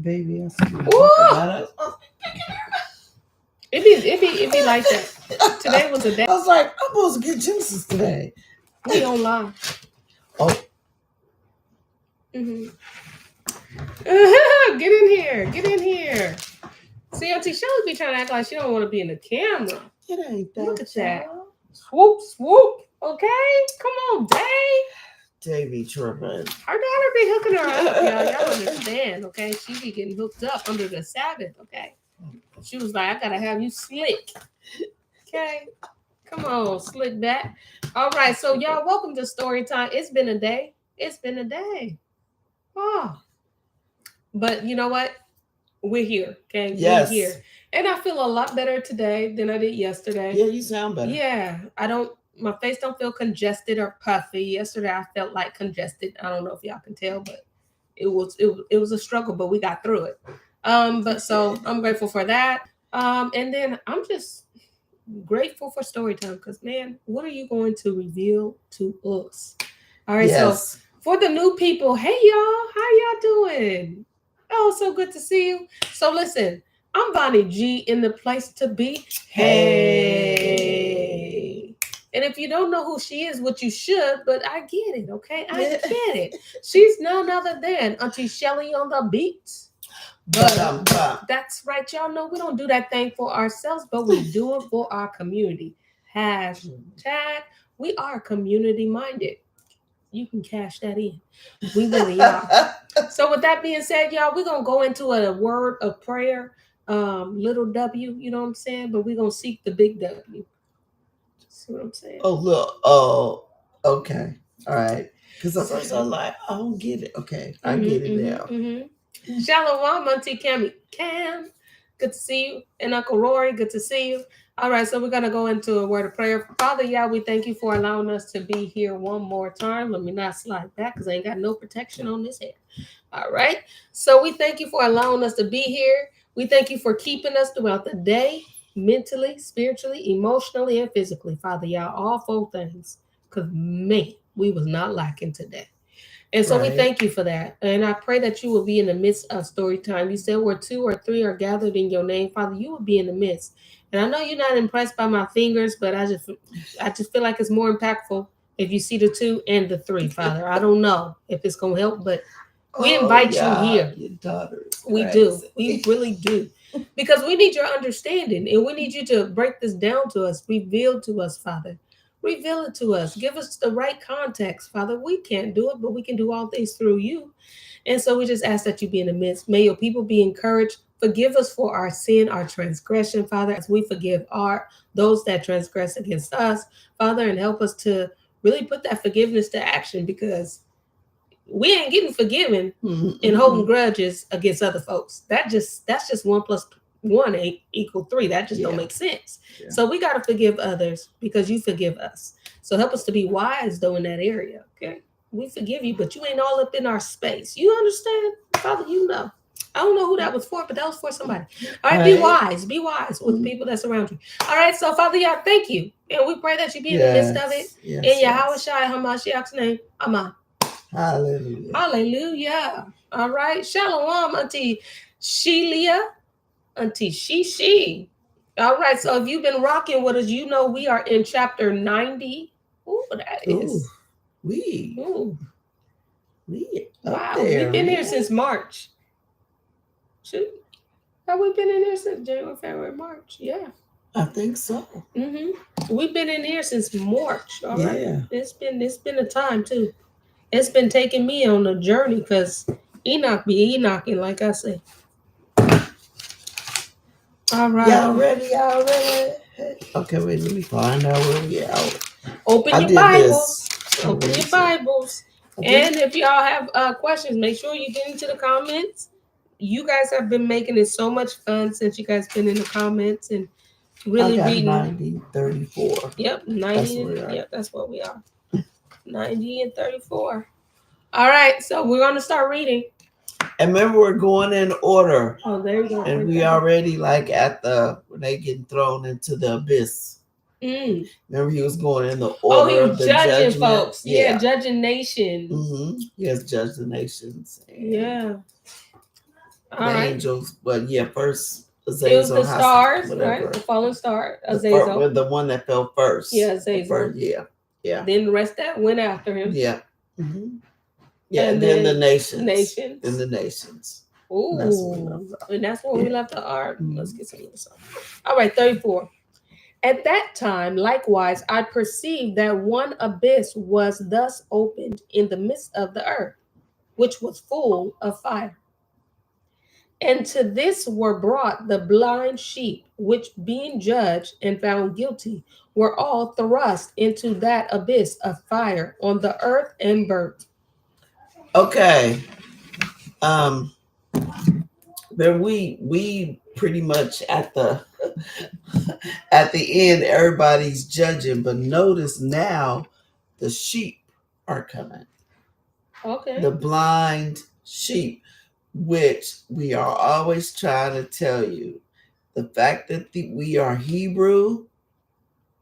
baby. I see. It be like that. Today was a day. I was like, I'm supposed to get Genesis today. We don't lie. Oh. Mm-hmm. Get in here. Get in here. See, Auntie Shelly be trying to act like she don't want to be in the camera. It ain't that. Look at that. Swoop, swoop. Okay? Come on, Dave. Davey tripping. Her daughter be hooking her up, y'all. Y'all understand, okay? She be getting hooked up under the Sabbath, okay? She was like, I gotta have you slick. Okay? Come on, slick back. All right, so y'all, welcome to Story Time. It's been a day. It's been a day. Oh. But you know what? We're here, okay? Yes. We're here. And I feel a lot better today than I did yesterday. Yeah, you sound better. Yeah, my face don't feel congested or puffy. Yesterday I felt like congested. I don't know if y'all can tell, but it was a struggle, but we got through it. But so I'm grateful for that. And then I'm just grateful for story time because man, what are you going to reveal to us? All right, yes. So for the new people, hey y'all, how y'all doing? Oh, so good to see you. So listen, I'm Bonnie G in the place to be. Hey. And if you don't know who she is, what you should, but I get it, okay? I get it. She's none other than Auntie Shelly on the beats. But that's right, y'all know we don't do that thing for ourselves, but we do it for our community. Hashtag, we are community minded. You can cash that in. We really are. So with that being said, y'all, we're going to go into a word of prayer. Little W, you know what I'm saying? But we're going to seek the big W. See what I'm saying? Oh, look. Oh, okay. All right. Because at first I was like, I don't get it. Okay. I get it now. Mm-hmm. Shalom, Auntie Cammy. Cam, good to see you. And Uncle Rory, good to see you. All right, so we're going to go into a word of prayer. Father, yeah, we thank you for allowing us to be here one more time. Let me not slide back because I ain't got no protection on this head. All right, so we thank you for allowing us to be here. We thank you for keeping us throughout the day, mentally, spiritually, emotionally, and physically. Father, y'all, all four things. Because, man, we was not lacking today. And so we thank you for that. And I pray that you will be in the midst of story time. You said where 2 or 3 are gathered in your name, Father, you will be in the midst. And I know you're not impressed by my fingers, but I just feel like it's more impactful if you see the 2 and the 3, Father. I don't know if it's going to help, but we invite you here. Your daughter we do. We really do. Because we need your understanding and we need you to break this down to us, reveal to us, Father. Reveal it to us. Give us the right context, Father. We can't do it, but we can do all things through you. And so we just ask that you be in the midst. May your people be encouraged. Forgive us for our sin, our transgression, Father, as we forgive those that transgress against us, Father, and help us to really put that forgiveness to action because we ain't getting forgiven and holding grudges against other folks. That's just 1 + 1 = 3. That just don't make sense. Yeah. So we got to forgive others because you forgive us. So help us to be wise though in that area. Okay. We forgive you, but you ain't all up in our space. You understand? Father, you know. I don't know who that was for, but that was for somebody. All right, be wise. Be wise with the people that's around you. All right, so Father, yeah, thank you. And we pray that you be in the midst of it. In Yahweh Shai HaMashiach's name. Amen. Hallelujah. Hallelujah. All right. Shalom, Auntie Shelia. Auntie Shishi. All right. So if you've been rocking with us, you know we are in chapter 90. Ooh, that is. Ooh. Wow. We've been here since March. Have we been in here since January, February, March? Yeah. I think so. We've been in here since March. All right. Yeah. It's been a time too. It's been taking me on a journey because Enoch be Enoching, like I say. All right. Y'all ready? Okay, wait, let me find out where we out. Open your Bibles. Open your Bibles. And if y'all have questions, make sure you get into the comments. You guys have been making it so much fun since you guys been in the comments and really reading. 90, 34. Yep, 90. Yep, that's what we are. 90 and 34. All right, so we're going to start reading. And remember, we're going in order. Oh, there you go. And we already like when they getting thrown into the abyss. Remember, he was going in the order. Oh, he was judging judgment. folks. Yeah, judging nations. He has judged the nations. Yeah. All the right. angels, but yeah, first It was Azazel the has stars, whatever. right? The fallen star, The Azazel. the one that fell first. Yeah, Azazel. Yeah, yeah. Then the rest that went after him. Yeah. Yeah, And then the then nations. nations. Then the nations. Ooh. And that's where we left the ark. Let's get some of this. All right, 34. At that time, likewise, I perceived that one abyss was thus opened in the midst of the earth, which was full of fire. And to this were brought the blind sheep, which being judged and found guilty, were all thrust into that abyss of fire on the earth and burnt. Okay. Um but we pretty much at the at the end everybody's judging, but notice now the sheep are coming. Okay. The blind sheep, which we are always trying to tell you, the fact that we are Hebrew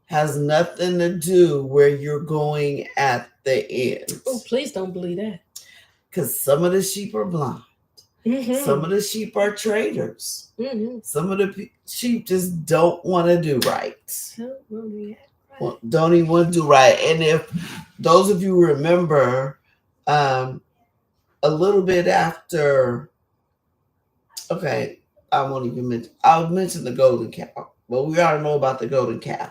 has nothing to do where you're going at the end. Oh, please don't believe that. Because some of the sheep are blind. Some of the sheep are traitors. Some of the sheep just don't want to do right. Don't even want to do right. And if those of you remember, a little bit after, okay, I won't even mention, I'll mention the golden calf. Well, we already know about the golden calf.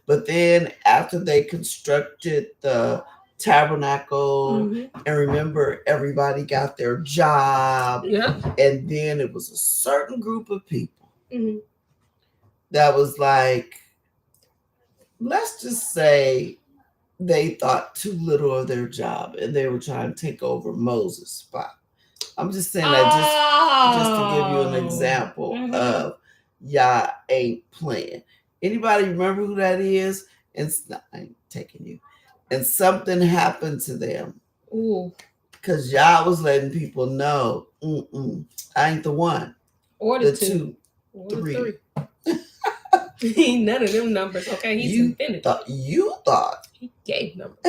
But then after they constructed the tabernacle, and remember, everybody got their job. And then it was a certain group of people that was like, let's just say they thought too little of their job and they were trying to take over Moses' spot. I'm just saying that just to give you an example of y'all ain't playing. Anybody remember who that is? And I ain't taking you. And something happened to them. Because y'all was letting people know, I ain't the one. Or the two. Or the three. None of them numbers. Okay, he's infinite. You thought. He gave numbers.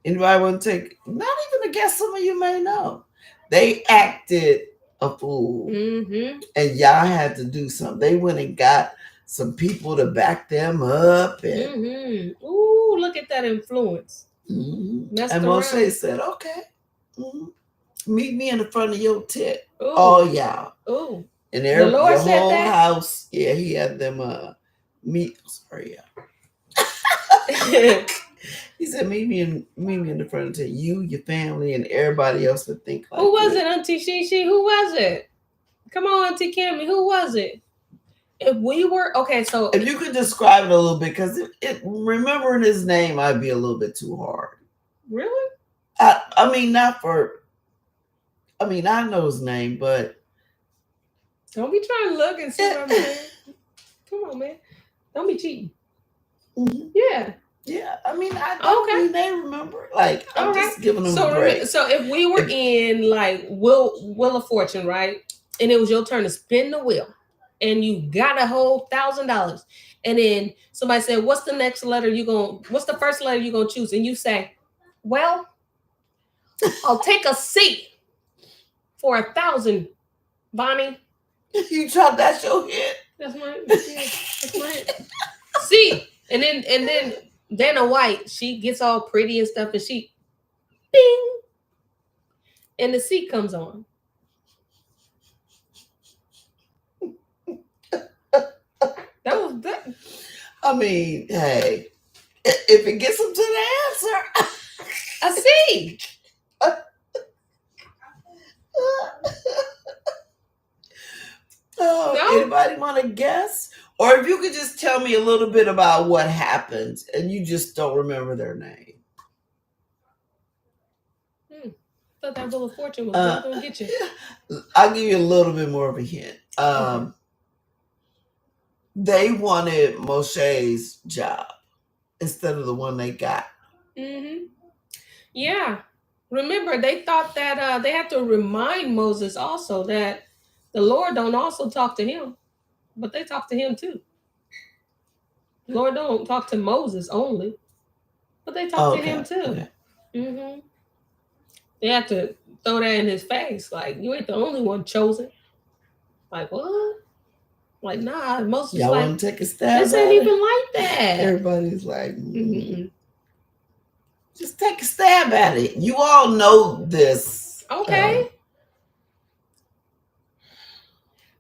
Anybody want to take, not even a guess, some of you may know. They acted a fool. And y'all had to do something. They went and got some people to back them up. And ooh, look at that influence. And Moshe said, okay, meet me in the front of your tent. All y'all. Ooh. And the Lord said whole that? House, yeah, he had them meet. Sorry, yeah. He said, meet me in the front of the tent. You, your family, and everybody else would think like. Who was it, Auntie Shishi? Who was it? Come on, Auntie Cammy. Who was it? If we were okay, so if you could describe it a little bit, because remembering his name might be a little bit too hard. Really? I mean, not for. I mean, I know his name, but. Don't be trying to look and see what I'm saying. Come on, man. Don't be cheating. Yeah. Yeah. I mean, I mean, they remember. Like, I'm just giving them a break. So if we were in like Wheel of Fortune, right? And it was your turn to spin the wheel and you got a whole $1,000. And then somebody said, what's the first letter you're going to choose? And you say, well, I'll take a C for 1,000, Bonnie. You thought that's your hit? That's my hit. See, and then Vanna White, she gets all pretty and stuff, and she, bing, and the C comes on. That was that. I mean, hey, if it gets them to the answer, a C. No? Anybody want to guess? Or if you could just tell me a little bit about what happened and you just don't remember their name. Thought that Wheel of Fortune was not going to get you. I'll give you a little bit more of a hint. They wanted Moshe's job instead of the one they got. Yeah. Remember, they thought that they had to remind Moses also that the Lord don't also talk to him, but they talk to him too. The Lord don't talk to Moses only, but they talk to him too. Okay. They have to throw that in his face. Like, you ain't the only one chosen. Like, what? Like, nah. Moses was Y'all like, want to take a stab this at ain't it? even like that. Everybody's like, Mm-mm. just take a stab at it. You all know this. Okay.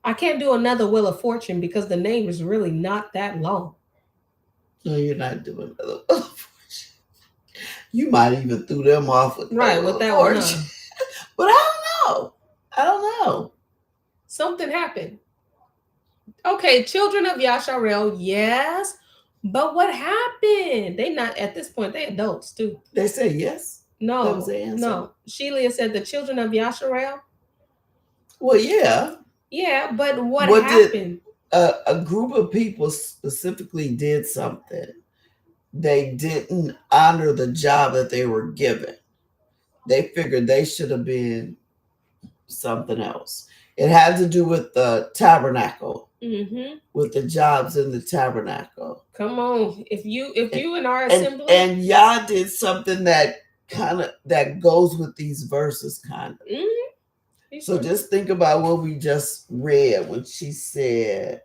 I can't do another Wheel of Fortune because the name is really not that long. No, you're not doing another Wheel of Fortune. You might even threw them off with Right, Wheel with of that one, Fortune. huh? But I don't know. I don't know. Something happened. Okay, children of Yasharel, yes. But what happened? They not at this point, they adults too. They say yes. That was No, the answer. no. Shelia said the children of Yasharel. Well, yeah. Yeah, but what What happened? did a group of people specifically did something? They didn't honor the job that they were given. They figured they should have been something else. It had to do with the tabernacle, with the jobs in the tabernacle. Come on, if you in our And assembly, and Yah did something that that goes with these verses, kind of. So just think about what we just read when she said,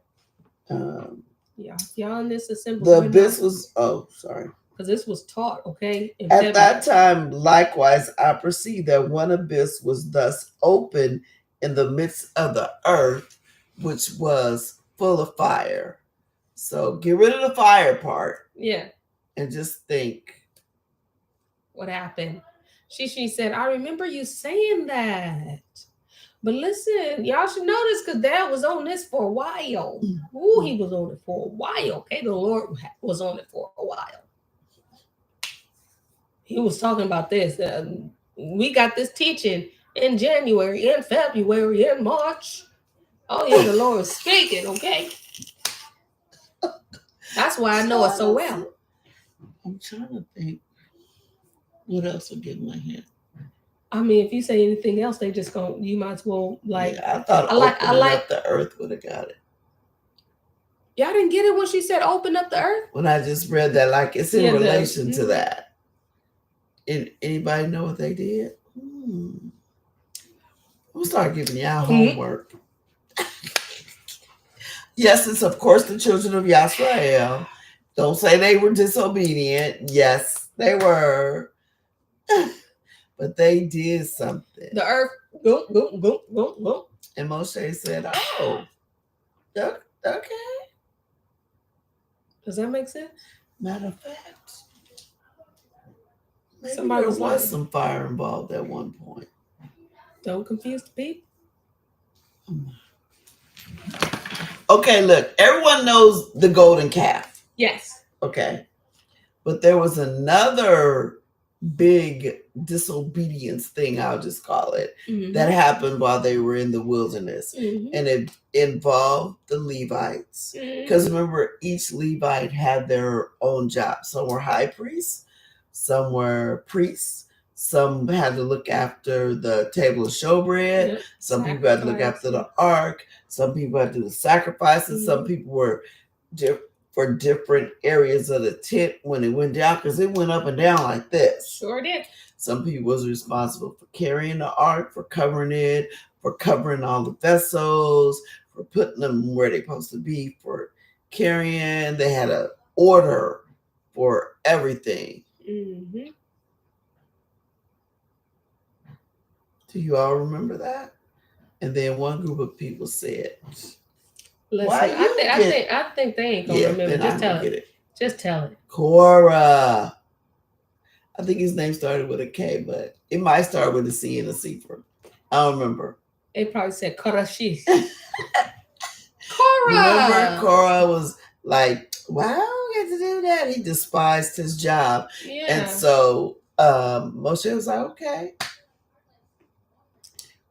yeah, y'all in this assembly. the abyss was, oh, sorry. Because this was taught, okay? At that time, likewise, I perceived that one abyss was thus open in the midst of the earth, which was full of fire. So get rid of the fire part. Yeah. And just think. What happened? She said, I remember you saying that. But listen, y'all should know this because Dad was on this for a while. Ooh, he was on it for a while. Okay, the Lord was on it for a while. He was talking about this. We got this teaching in January, in February, in March. Oh yeah, the Lord is speaking. Okay, that's why I know it so well. I'm trying to think. What else would get in my head? I mean, if you say anything else, they just go. You might as well like. Yeah, I thought opening up the earth would have got it. Y'all didn't get it when she said open up the earth? When I just read that, like it's in relation to that. Anybody know what they did? We'll start giving y'all homework. Yes, it's of course the children of Yasrael. Don't say they were disobedient. Yes, they were. But they did something. The earth, go, go, go, go, go. And Moshe said, oh, okay. Does that make sense? Matter of fact, maybe there was some fire involved at one point. Don't confuse the people. Okay, look, everyone knows the golden calf. Yes. Okay. But there was another big disobedience thing, I'll just call it, that happened while they were in the wilderness. And it involved the Levites. Because remember, each Levite had their own job. Some were high priests, some were priests, some had to look after the table of showbread, some people had to look after the ark, some people had to do the sacrifices, some people were for different areas of the tent when it went down, because it went up and down like this. Sure did. Some people was responsible for carrying the ark, for covering it, for covering all the vessels, for putting them where they're supposed to be, for carrying. They had an order for everything. Do you all remember that? And then one group of people said, listen, I think they ain't gonna remember. Just tell it. Just tell it. Korah. I think his name started with a K, but it might start with a C and a C for. I don't remember. They probably said Korashis. Korah. Remember, Korah was like, "Why do I get to do that?" He despised his job, and so Moshe was like, "Okay."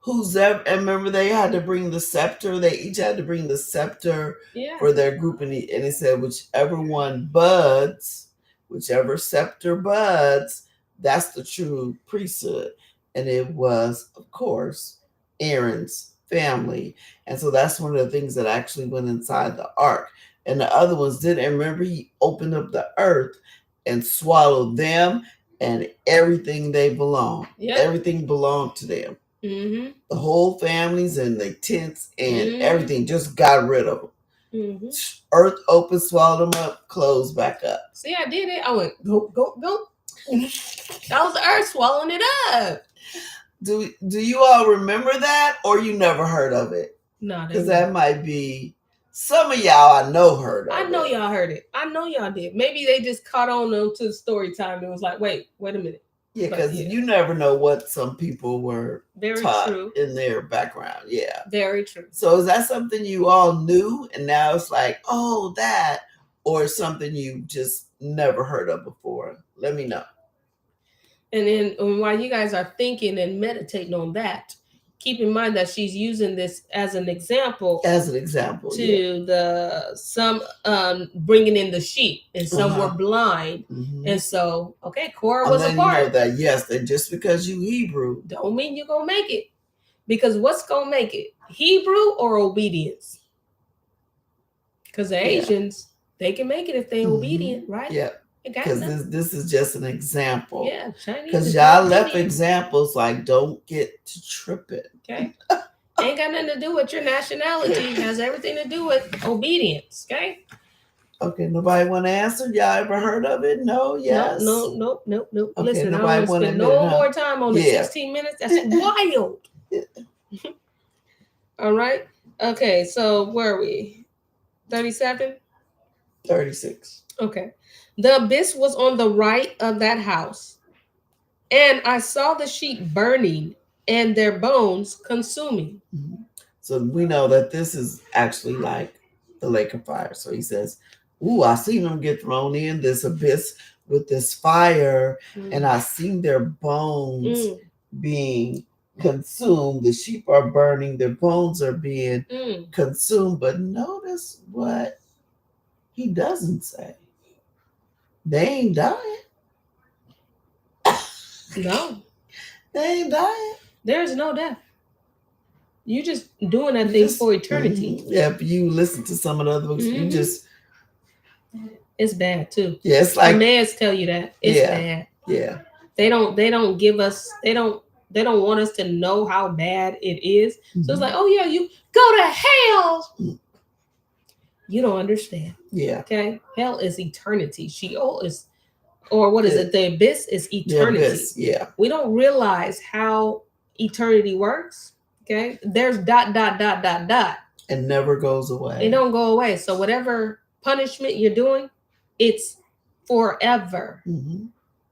Who's ever, and remember they had to bring the scepter. They each had to bring the scepter for their group, and he said, whichever one buds, whichever scepter buds, that's the true priesthood. And it was, of course, Aaron's family. And so that's one of the things that actually went inside the ark. And the other ones didn't. And remember, he opened up the earth and swallowed them and everything they belong. Yep. Everything belonged to them. Mm-hmm. The whole families and the tents and Mm-hmm. everything just got rid of them. Mm-hmm. Earth opened, swallowed them up, closed back up. See, I did it. I went go go go. That was the earth swallowing it up. Do you all remember that, or you never heard of it? No, because that might be some of y'all I know heard of I know it. y'all heard it. I know y'all did. Maybe they just caught on to the story time and was like, wait a minute. Yeah, because you never know what some people were Very taught true in their background. Yeah. Very true. So is that something you all knew and now it's like, oh, that, or something you just never heard of before? Let me know. And then while you guys are thinking and meditating on that, keep in mind that she's using this as an example. To some bringing in the sheep, and some were blind, and so Korah was a part. You know that yes, that just because you Hebrew don't mean you're gonna make it, because what's gonna make it, Hebrew or obedience? Because the Asians, they can make it if they're obedient, right? Yeah. Because this is just an example. Yeah, Chinese. Because y'all left examples like don't get to tripping. Okay. Ain't got nothing to do with your nationality. It has everything to do with obedience. Okay. Okay. Nobody want to answer? Y'all ever heard of it? No. Yes. No. Okay, listen, I don't want to spend no more time on the 16 minutes. That's wild. All right. Okay. So where are we? 37. 36. Okay. The abyss was on the right of that house, and I saw the sheep burning and their bones consuming. So we know that this is actually like the lake of fire. So he says, ooh, I seen them get thrown in this abyss with this fire, and I seen their bones being consumed. The sheep are burning, their bones are being consumed. But notice what he doesn't say. They ain't dying. No. They ain't dying. There's no death. You just doing that thing for eternity. Yeah, if you listen to some of the other books, you just... It's bad too. Yeah, it's like... Meds tell you that. It's bad. Yeah. They don't give us... They don't want us to know how bad it is. So it's like, oh yeah, you go to hell. You don't understand. Yeah. Okay? Hell is eternity. Sheol is... Or what is it? The abyss is eternity. The abyss, yeah. We don't realize how eternity works. Okay? There's ... It never goes away. It don't go away. So whatever punishment you're doing, it's forever.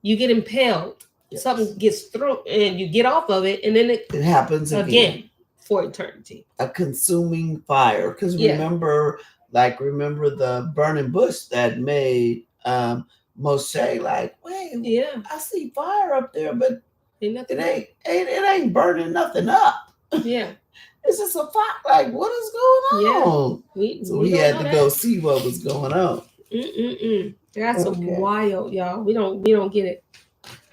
You get impaled. Yes. Something gets through and you get off of it, and then it happens again for eternity. A consuming fire. Because remember the burning bush that made Moshe like, wait, I see fire up there, but it ain't burning nothing up. Yeah. It's just a fire. Like, what is going on? So we had to go see what was going on. That's wild, y'all. We don't get it.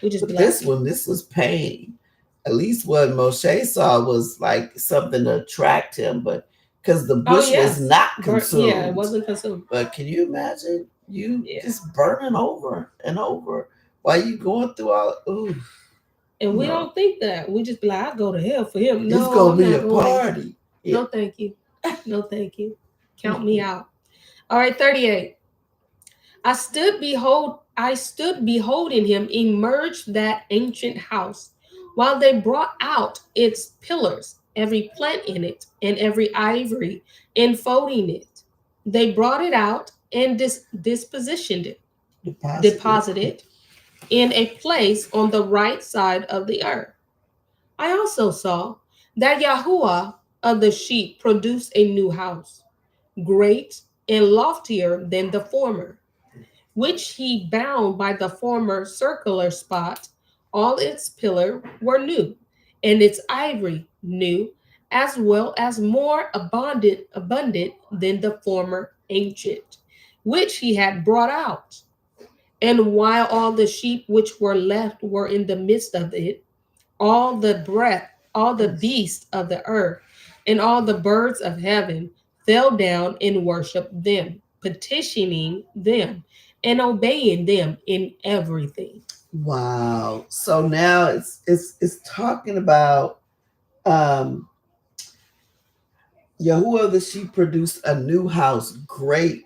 We just this was pain. At least what Moshe saw was like something to attract him, but because the bush was not consumed. Yeah, it wasn't consumed. But can you imagine you just burning over and over while you going through all? Ooh. And we don't think that. We just be like, I go to hell for him. No, it's gonna be a party. Yeah. No, thank you. No, thank you. Count me out. All right, 38. I stood beholding him emerge that ancient house, while they brought out its pillars, every plank in it, and every ivory enfolding it. They brought it out and dispositioned it, deposited in a place on the right side of the earth. I also saw that Yahuwah of the sheep produced a new house, great and loftier than the former, which he bound by the former circular spot. All its pillars were new, and its ivory new, as well as more abundant than the former ancient, which he had brought out. And while all the sheep which were left were in the midst of it, all the beasts of the earth, and all the birds of heaven fell down and worshiped them, petitioning them and obeying them in everything. Wow. So now it's talking about Yahuwah that she produced a new house, great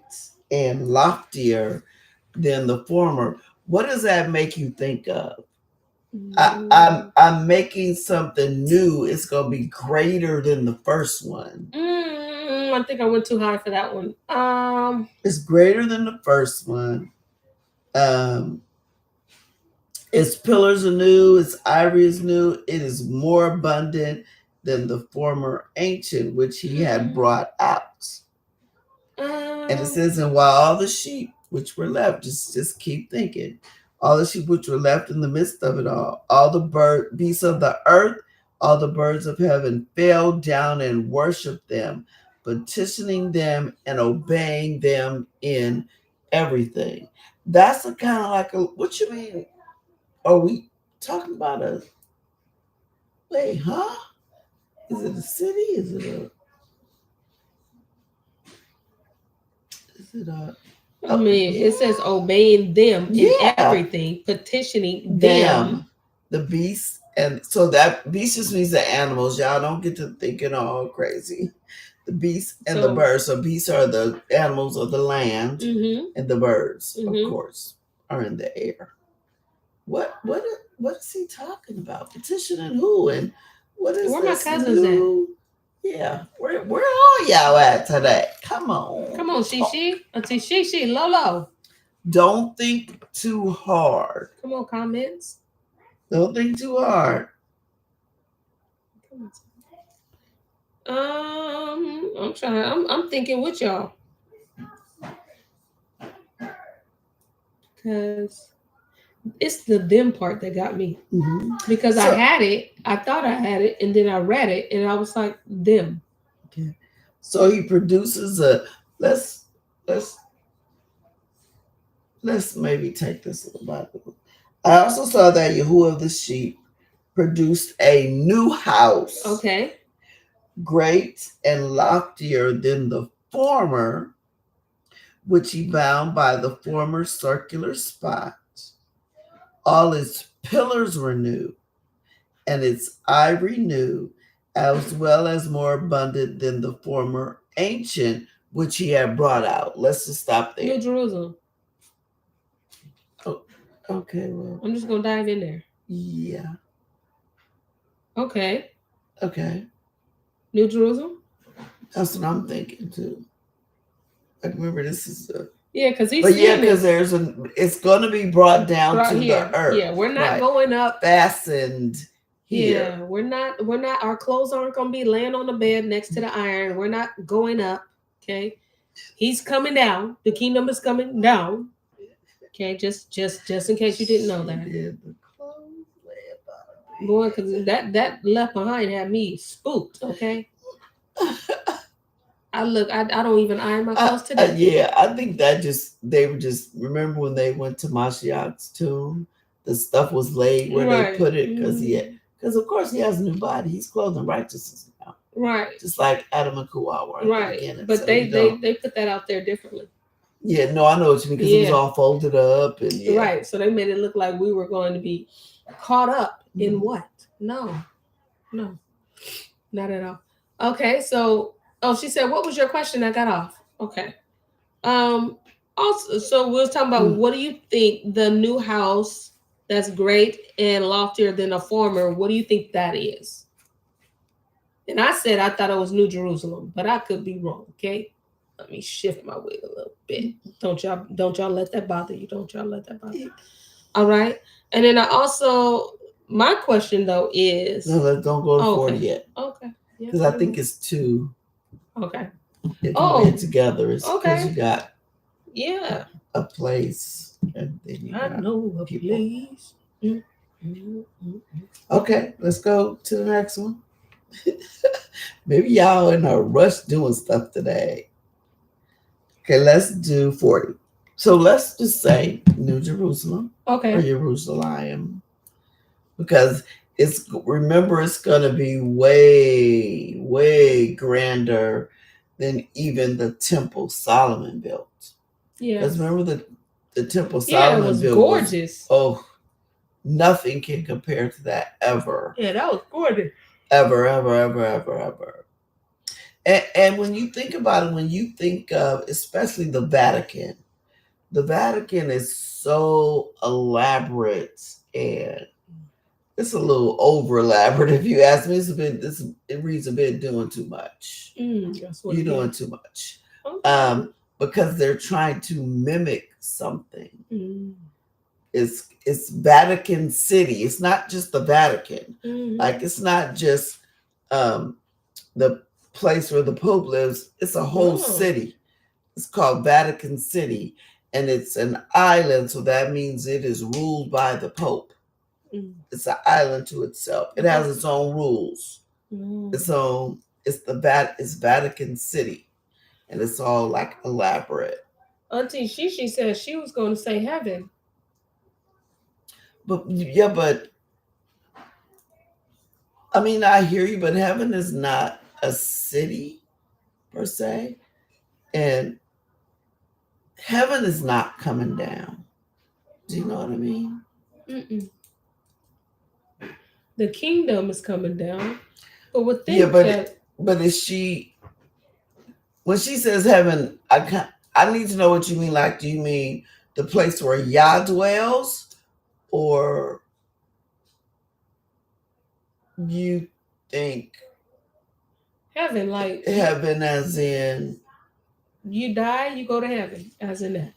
and loftier than the former. What does that make you think of? I'm making something new. It's gonna be greater than the first one. I think I went too high for that one. It's greater than the first one. Its pillars are new. Its ivory is new. It is more abundant than the former ancient which he had brought out. And it says, and while all the sheep which were left, just keep thinking, all the sheep which were left in the midst of it all the beasts of the earth, all the birds of heaven fell down and worshiped them, petitioning them and obeying them in everything. That's a kind of like a, what you mean? Are we talking about a, wait, huh? Is it a city? Is it a, I mean, it says obeying them in everything, petitioning them. The beasts, and so that beast just means the animals. Y'all don't get to thinking all crazy. The beasts and the birds. So beasts are the animals of the land, and the birds, of course, are in the air. What is he talking about? Petitioning who? And what is where this my cousins new? At? Yeah, where are y'all at today? Come on, Shishi, Auntie Shishi, Lolo. Don't think too hard. Come on, comments. Don't think too hard. I'm trying. I'm thinking with y'all. Because it's the them part that got me. Because I had it, I thought I had it, and then I read it, and I was like, them. Okay. So he produces a let's maybe take this a little bit. I also saw that Yahuwah of the sheep produced a new house. Okay. Great and loftier than the former, which he bound by the former circular spot. All its pillars were new, and its ivory new, as well as more abundant than the former ancient, which he had brought out. Let's just stop there. New Jerusalem. Oh, okay, well. I'm just going to dive in there. Yeah. Okay. Okay. New Jerusalem? That's what I'm thinking too. I remember this is because he's because there's it's going to be brought down to here. The earth. Yeah, we're not going up. Fastened here. Yeah, we're not. Our clothes aren't going to be laying on the bed next to the iron. We're not going up. Okay, he's coming down. The kingdom is coming down. Okay, just in case you didn't know that. Yeah, boy, because that left behind had me spooked. Okay. I don't even iron my clothes today. Yeah, I think that they were just, remember when they went to Mashiach's tomb, the stuff was laid where they put it because of course he has a new body. He's clothed in righteousness now. Right. Just like Adam and Kuwa were. Right. But so they put that out there differently. Yeah, no, I know what you mean because it was all folded up and Right. So they made it look like we were going to be caught up in what? No, not at all. Okay, so she said, "What was your question?" I got off. Okay. Also, so we were talking about what do you think the new house that's great and loftier than the former? What do you think that is? And I said I thought it was New Jerusalem, but I could be wrong. Okay, let me shift my wig a little bit. Don't y'all let that bother you. Don't y'all let that bother you. All right. And then I also, my question though is, no, don't go to 40 yet. Okay. Because I think it's 2. Okay. If you get together, it's because you got a place and then you got know a place. Okay, let's go to the next one. Maybe y'all in a rush doing stuff today. Okay, let's do 40. So let's just say New Jerusalem. Okay. Or Jerusalem. Because it's going to be way, way grander than even the temple Solomon built. Yeah. Because remember the temple Solomon built. It was gorgeous. Nothing can compare to that ever. Yeah, that was gorgeous. Ever, ever, ever, ever, ever. And when you think about it, when you think of especially the Vatican is so elaborate, and it's a little over elaborate if you ask me. It reads a bit doing too much. You're doing too much. Okay. Because they're trying to mimic something. It's Vatican City. It's not just the Vatican. Like it's not just the place where the Pope lives. It's a whole city. It's called Vatican City, and it's an island, so that means it is ruled by the Pope. It's an island to itself. It has its own rules. It's Vatican City, and it's all like elaborate. Auntie Shishi said she was going to say heaven. But I mean, I hear you, but heaven is not a city per se, and heaven is not coming down. Do you know what I mean? The kingdom is coming down, but within but is she? When she says heaven, I need to know what you mean. Like, do you mean the place where Yah dwells, or you think heaven, like heaven as in you die, you go to heaven, as in that?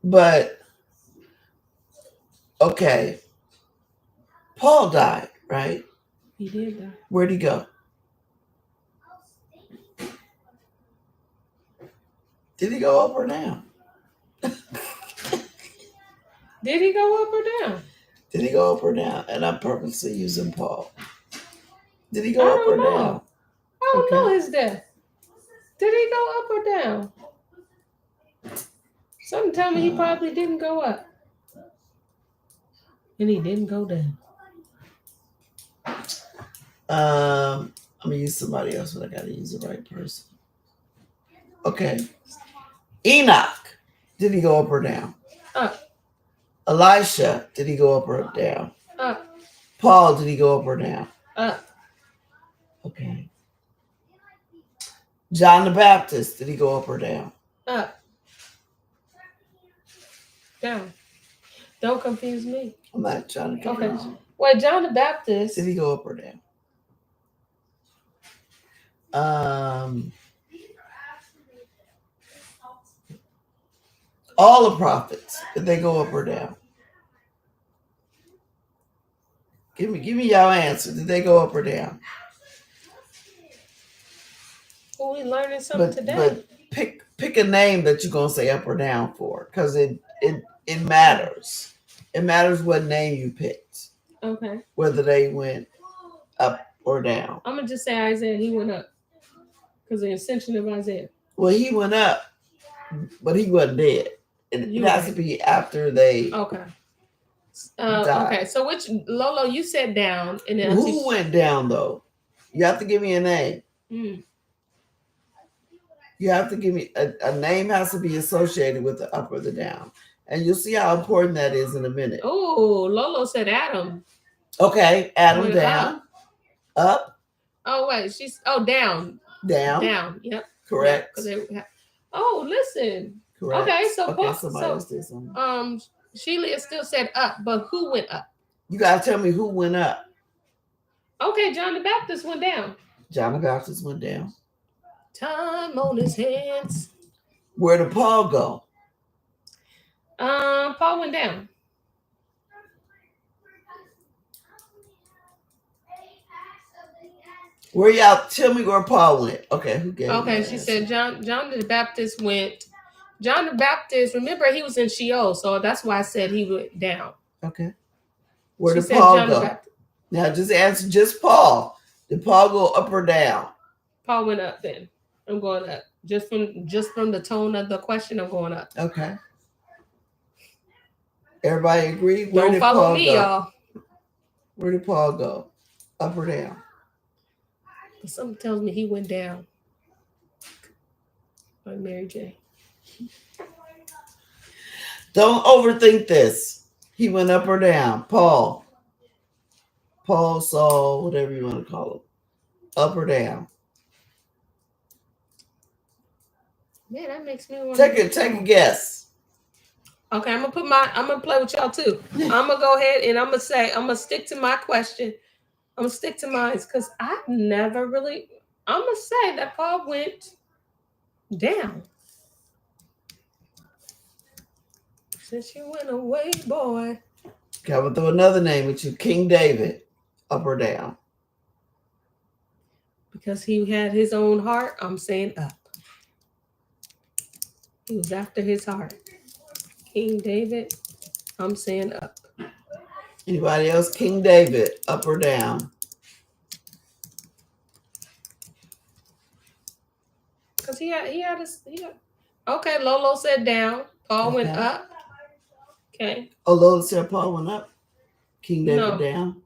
But okay, Paul died, right? He did die. Where'd he go? Did he go up or down? Did he go up or down? Did he go up or down? And I'm purposely using Paul. Did he go up or down? I don't know his death. Did he go up or down? Something tell me he probably didn't go up. And he didn't go down. I'm gonna use somebody else, but I gotta use the right person. Okay. Enoch, did he go up or down? Up. Elisha, did he go up or down? Up. Paul, did he go up or down? Up. Okay. John the Baptist, did he go up or down? Up. Down. Don't confuse me. I'm not trying to confuse you. Wait, John the Baptist. Did he go up or down? All the prophets, did they go up or down? Give me y'all answer. Did they go up or down? Well, we learning something today. But pick a name that you're gonna say up or down for, because it matters. It matters what name you picked. Okay. Whether they went up or down. I'm gonna just say Isaiah. He went up because the ascension of Isaiah. Well, he went up, but he wasn't dead. It has to be after they. Okay. Okay. So which Lolo you said down, and then who went down though? You have to give me a name. You have to give me a name. Has to be associated with the up or the down, and you'll see how important that is in a minute. Oh, Lolo said Adam. Okay, Adam down, up. Oh wait, she's down. Down. Yep. Correct. Yeah, listen. Correct. Okay, so somebody else did something. Sheila still said up, but who went up? You gotta tell me who went up. Okay, John the Baptist went down. John the Baptist went down. Time on his hands. Where did Paul go? Paul went down. Where y'all tell me where Paul went? Okay, who gave? Okay, she said John the Baptist went. John the Baptist. Remember, he was in Sheol, so that's why I said he went down. Okay. Where did Paul go? Now just answer just Paul. Did Paul go up or down? Paul went up. Then I'm going up. Just from the tone of the question, I'm going up. Okay. Everybody agree? Where did Paul go? Y'all. Where did Paul go? Up or down? But something tells me he went down. Like Mary J. Don't overthink this. He went up or down. Paul, Saul, whatever you want to call him. Up or down. Man, that makes me want to take a guess. Okay, I'm gonna play with y'all too. I'm gonna go ahead and I'm gonna stick to my question. I'm gonna stick to mine because I've never really. I'm gonna say that Paul went down. Since you went away, boy. Okay, I'm gonna throw another name at you. King David, up or down? Because he had his own heart, I'm saying up. He was after his heart. King David, I'm saying up. Anybody else? King David, up or down? Because he had Okay, Lolo said down. Paul went up. Okay. Oh, Lolo said Paul went up. King David down.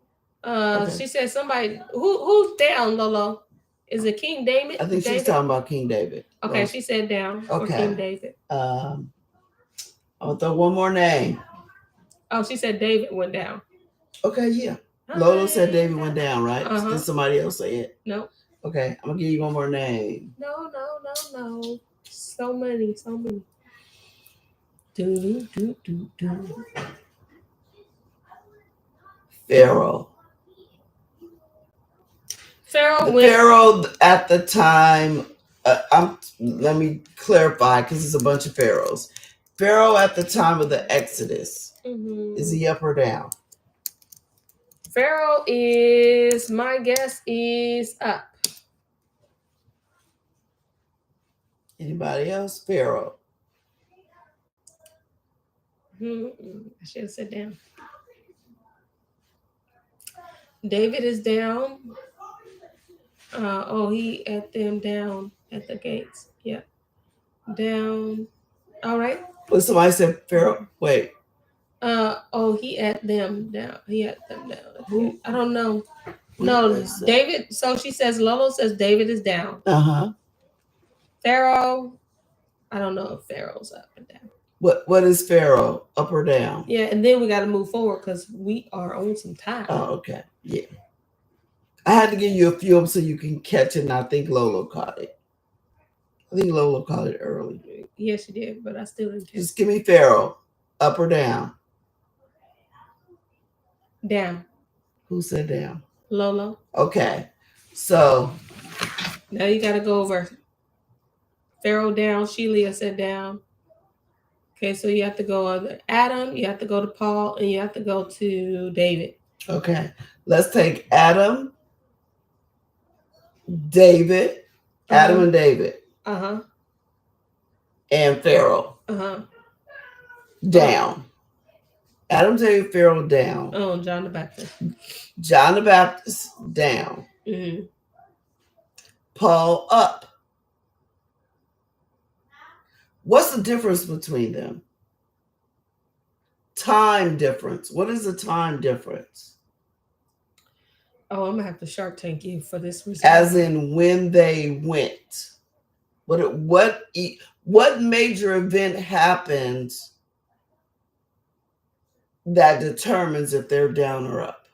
She said somebody who's down, Lolo? Is it King David? I think she's talking about King David. Okay, Lolo. She said down for King David. I'll throw one more name. Oh, she said David went down. Okay, yeah. Lolo said David went down, right? Did somebody else say it? No. Okay, I'm gonna give you one more name. No. So many. Do. Pharaoh. Pharaoh at the time. Let me clarify because it's a bunch of pharaohs. Pharaoh at the time of the Exodus. Is he up or down? Pharaoh is, my guess is up. Anybody else? Pharaoh. I should have said down. David is down. He at them down at the gates. Yeah. Down. All right. Well, somebody said Pharaoh. Wait. He at them down. He at them down. I don't know. No, David. So she says, Lolo says David is down. Pharaoh. I don't know if Pharaoh's up and down. What is Pharaoh? Up or down? Yeah, and then we got to move forward because we are on some time. Oh, okay. Yeah. I had to give you a few of them so you can catch it, and I think Lolo caught it. I think Lolo caught it early. Yes, she did, but I still didn't catch it. Just give me Pharaoh. Up or down? Down. Who said down? Lolo. Okay. So. Now you got to go over. Pharaoh down. Sheila said down. Okay, so you have to go on Adam, you have to go to Paul, and you have to go to David. Okay. Let's take Adam, David, Adam and David. And Pharaoh. Down. Adam, David, Pharaoh down. Oh, John the Baptist. John the Baptist down. Paul up. What's the difference between them? Time difference. What is the time difference? Oh, I'm gonna have to Shark Tank you for this reason. As in when they went. What major event happens that determines if they're down or up?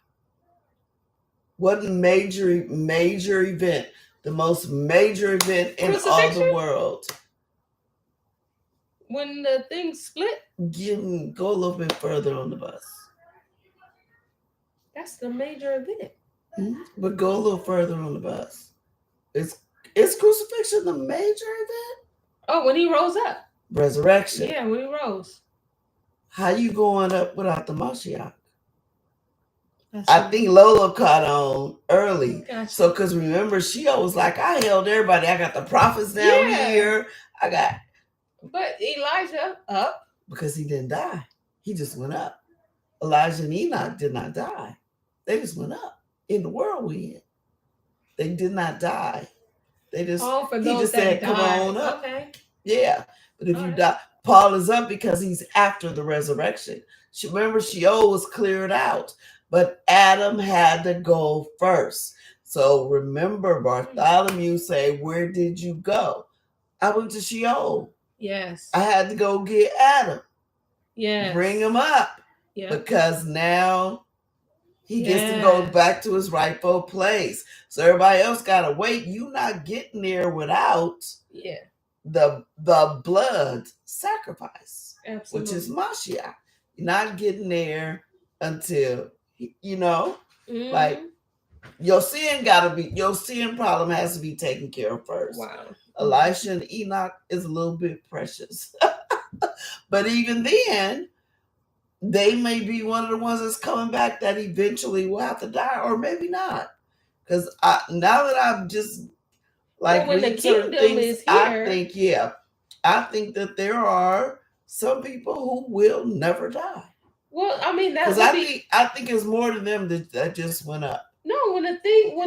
What major event, the most major event in all the world? When the thing split? Go a little bit further on the bus. That's the major event. But go a little further on the bus. Is crucifixion the major event? Oh, when he rose up. Resurrection. Yeah, when he rose. How you going up without the Mashiach? I think Lolo caught on early. Gotcha. So, because remember, she was like, I held everybody. I got the prophets down here. But Elijah up. Because he didn't die. He just went up. Elijah and Enoch did not die. They just went up in the whirlwind. They did not die. He just said, come on up. Okay. Yeah. But if you die, Paul is up because he's after the resurrection. Remember, Sheol was cleared out, but Adam had to go first. So remember, Bartholomew say, where did you go? I went to Sheol. Yes. I had to go get Adam. Yes. Bring him up. Yeah. Because now he gets to go Yes. back to his rightful place. So everybody else gotta wait. You not getting there without Yeah. the blood sacrifice, which Absolutely. is Mashiach. You're not getting there until like Mhm. your sin problem has to be taken care of first. Wow. Elisha and Enoch is a little bit precious. But even then, they may be one of the ones that's coming back that eventually will have to die, or maybe not. Because now that I'm just like Well, when the reading certain kingdom things, is here, I think that there are some people who will never die. well, I mean that Because would be I think it's more to them that just went up. no. When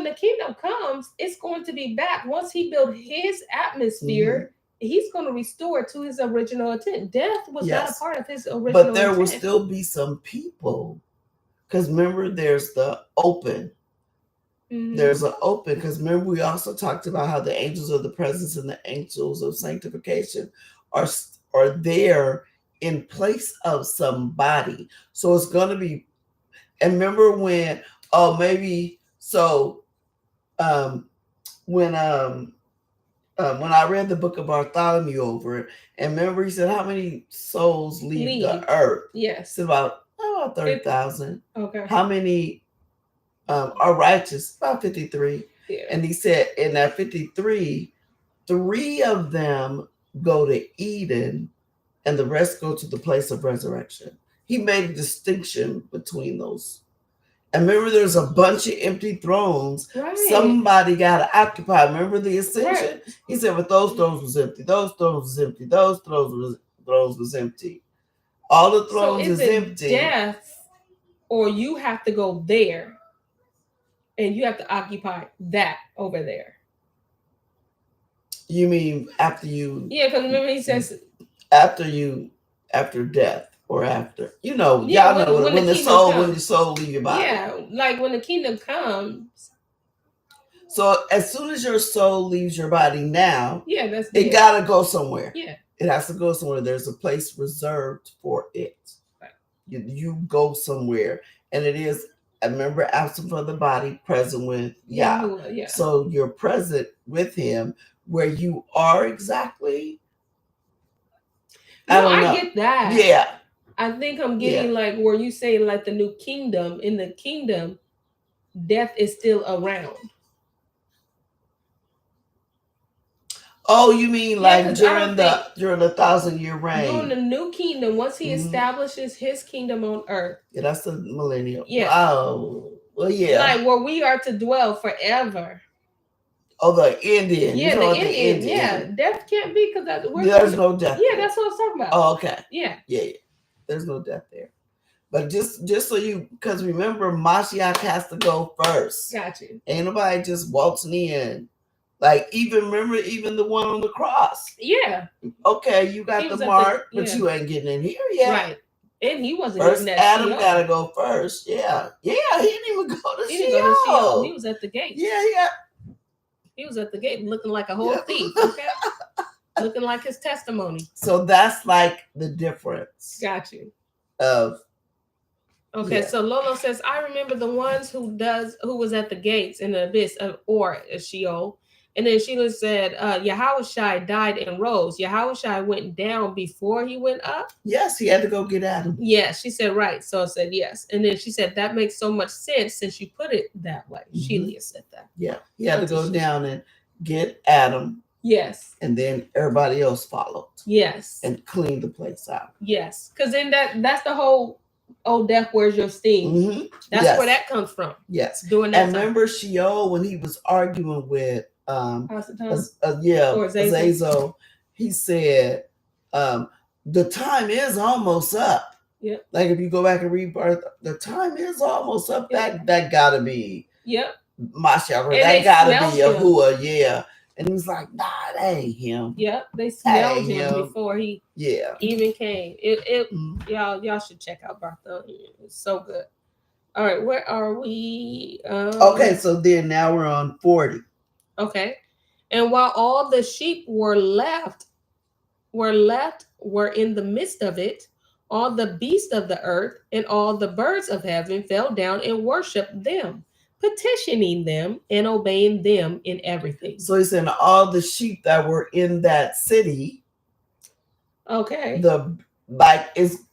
the kingdom comes, it's going to be back. Once he built his atmosphere, he's going to restore it to his original intent. Death was not a Yes. part of his original But there will intent. still be some people. Because remember, there's the open. Mhm. There's an open. Because remember, we also talked about how the angels of the presence and the angels of sanctification are there in place of somebody. So it's going to be. And remember when? Oh, maybe so. When I read the book of Bartholomew over it, and remember he said how many souls leave the earth? Yes. It's about 30,000. Okay. How many are righteous? About 53. Yeah. And he said in that 53, 3 of them go to Eden, and the rest go to the place of resurrection. He made a distinction between those. And remember, there's a bunch of empty thrones. Right. Somebody got to occupy. Remember the ascension? Right. He said, but those thrones was empty. Those thrones was empty. Those thrones was empty. All the thrones So is empty. Death, or you have to go there, and you have to occupy that over there. You mean after you? Yeah, because remember he says after death. Or after, y'all know when the soul leave your body. Yeah, like when the kingdom comes. So as soon as your soul leaves your body now, yeah, it gotta go somewhere. Yeah, it has to go somewhere. There's a place reserved for it. Right. You go somewhere, and it is. I remember absent from the body, present with Yah. Yeah. So you're present with Him where you are exactly. I get that. Yeah. I think I'm getting like where you say like the new kingdom. In the kingdom, death is still around. Oh, you mean like during the 1,000-year reign? During the new kingdom, once he establishes his kingdom on earth. Yeah, that's the millennial. Yeah. Oh, well, yeah. Like where we are to dwell forever. Oh, the Indian. Yeah, the Indian. Yeah, death can't be because there's no death. Yeah, that's what I was talking about. Oh, okay. Yeah. There's no death there. But just so you, because remember, Mashiach has to go first. Got you. Ain't nobody just waltzing in. Like even the one on the cross. Yeah. Okay, you got the mark, but you ain't getting in here yet. Right. And he wasn't first. In that Adam Sheol. Gotta go first. Yeah. He didn't even go to Sheol. He was at the gate. Yeah. He was at the gate looking like a whole thief. Okay. Looking like his testimony. So that's like the difference. Got you. Okay, so Lolo says, I remember the ones who was at the gates in the abyss or Sheol. And then Sheila said, Yahushai died and rose. Yahushai went down before he went up. Yes, he had to go get Adam. Yes, she said right. So I said yes. And then she said, that makes so much sense since you put it that way. Sheila said that. Yeah, he had to go down and get Adam. Yes. And then everybody else followed. Yes. And cleaned the place out. Yes. Because then that's the whole, oh, death, where's your sting? That's where that comes from. Yes. Doing that. And remember Sheol when he was arguing with Azazel. He said, the time is almost up. Yeah. Like if you go back and read the time is almost up. That gotta be Mashiach. That gotta be Yahuwah. Yeah. And he was like, nah, that ain't him. Yep. They smelled him before he even came. Y'all should check out Bartholomew. It's so good. All right, where are we? Okay, so then now we're on 40. Okay. And while all the sheep were in the midst of it, All the beasts of the earth and all the birds of heaven fell down and worshiped them, petitioning them and obeying them in everything. So he's saying all the sheep that were in that city, Okay.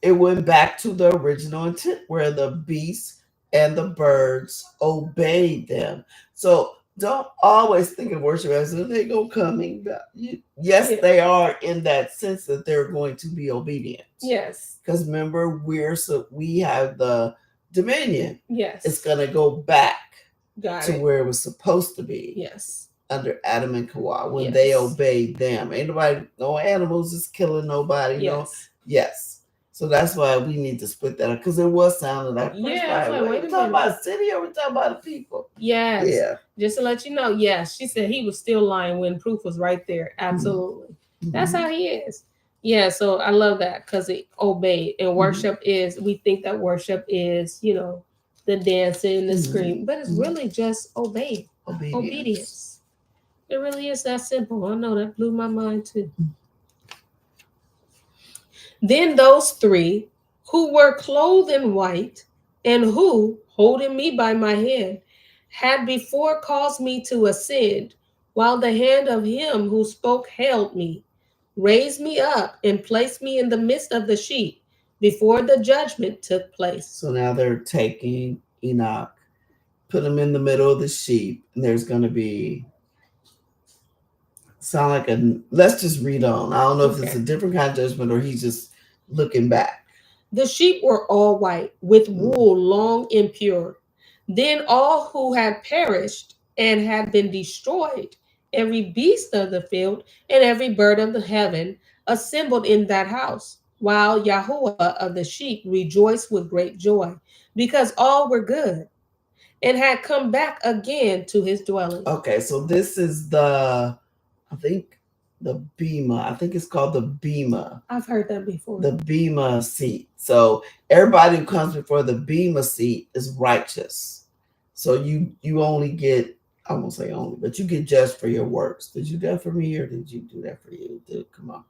it went back to the original intent where the beasts and the birds obeyed them. So don't always think of worship as if they go coming back. Yes, Yeah. they are in that sense that they're going to be obedient. Yes. Because remember, we have the dominion. Yes. It's gonna go back Got to it. where it was supposed to be. Yes. Under Adam and Hawa when Yes. they obeyed them. Ain't nobody, no animals is killing nobody. Yes. No. Yes. So that's why we need to split that up because it was sounding like Yeah, I was like, wait, we talking about city or we talking about the people? Yes. Yeah. Just to let you know, yes, she said he was still lying when proof was right there. Absolutely. That's how he is. Yeah, so I love that because it obeyed. And worship is, we think that worship is, you know, the dancing, the scream, but it's really just obeying. Obedience. It really is that simple. I know that blew my mind too. Then those three who were clothed in white and who, holding me by my hand, had before caused me to ascend, while the hand of him who spoke held me, raised me up and placed me in the midst of the sheep before the judgment took place. So now they're taking Enoch, put him in the middle of the sheep, and there's going to be sound like let's just read on. I don't know if it's a different kind of judgment or he's just looking back. The sheep were all white, with wool long and pure. Then all who had perished and had been destroyed, every beast of the field and every bird of the heaven, assembled in that house, while Yahuwah of the sheep rejoiced with great joy, because all were good, and had come back again to his dwelling. Okay, so this is the, I think, the Bema. I think it's called the Bema. I've heard that before. The Bema seat. So everybody who comes before the Bema seat is righteous. So you only get, I won't say only, but you get judged for your works. Did you do that for me or did you do that for you? Come on.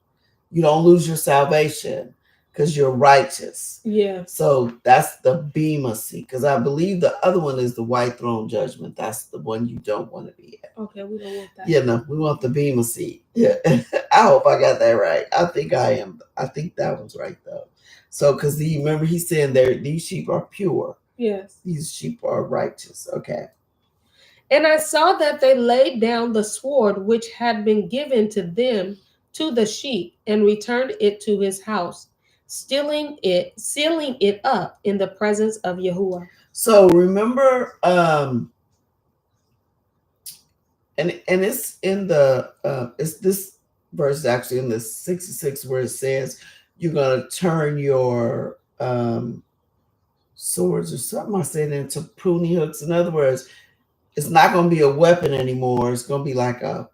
You don't lose your salvation because you're righteous. Yeah. So that's the Bema seat. Because I believe the other one is the white throne judgment. That's the one you don't want to be at. Okay, we don't want that. Yeah, no, we want the Bema seat. Yeah. I hope I got that right. I think I am. I think that one's right though. So because remember he's saying these sheep are pure. Yes. These sheep are righteous. Okay. And I saw that they laid down the sword which had been given to them to the sheep, and returned it to his house, sealing it up in the presence of Yahuwah. So remember, and it's in the it's this verse actually in the 66 where it says you're gonna turn your swords or something. I said into pruning hooks. In other words, it's not gonna be a weapon anymore. It's gonna be like a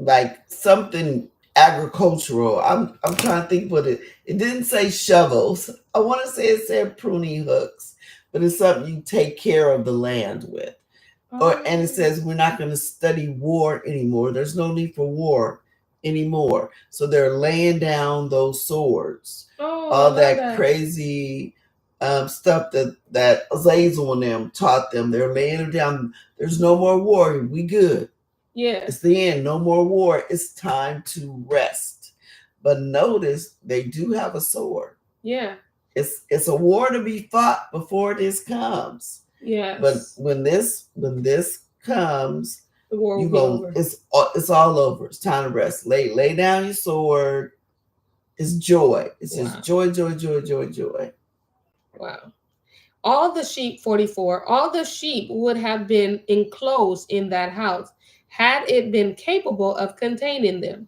like something agricultural. I'm trying to think what it didn't say shovels. I want to say it said pruning hooks, but it's something you take care of the land with. And it says we're not going to study war anymore. There's no need for war anymore. So they're laying down those swords. All that crazy stuff that Azazel and them taught them. They're laying it down. There's no more war. We good. Yeah. It's the end. No more war. It's time to rest. But notice they do have a sword. Yeah. It's a war to be fought before this comes. Yes. But when this comes, the war will be over. It's all over. It's time to rest. Lay down your sword. It's joy. It's just joy, joy, joy, joy, joy. Wow. All the sheep, 44, all the sheep would have been enclosed in that house had it been capable of containing them.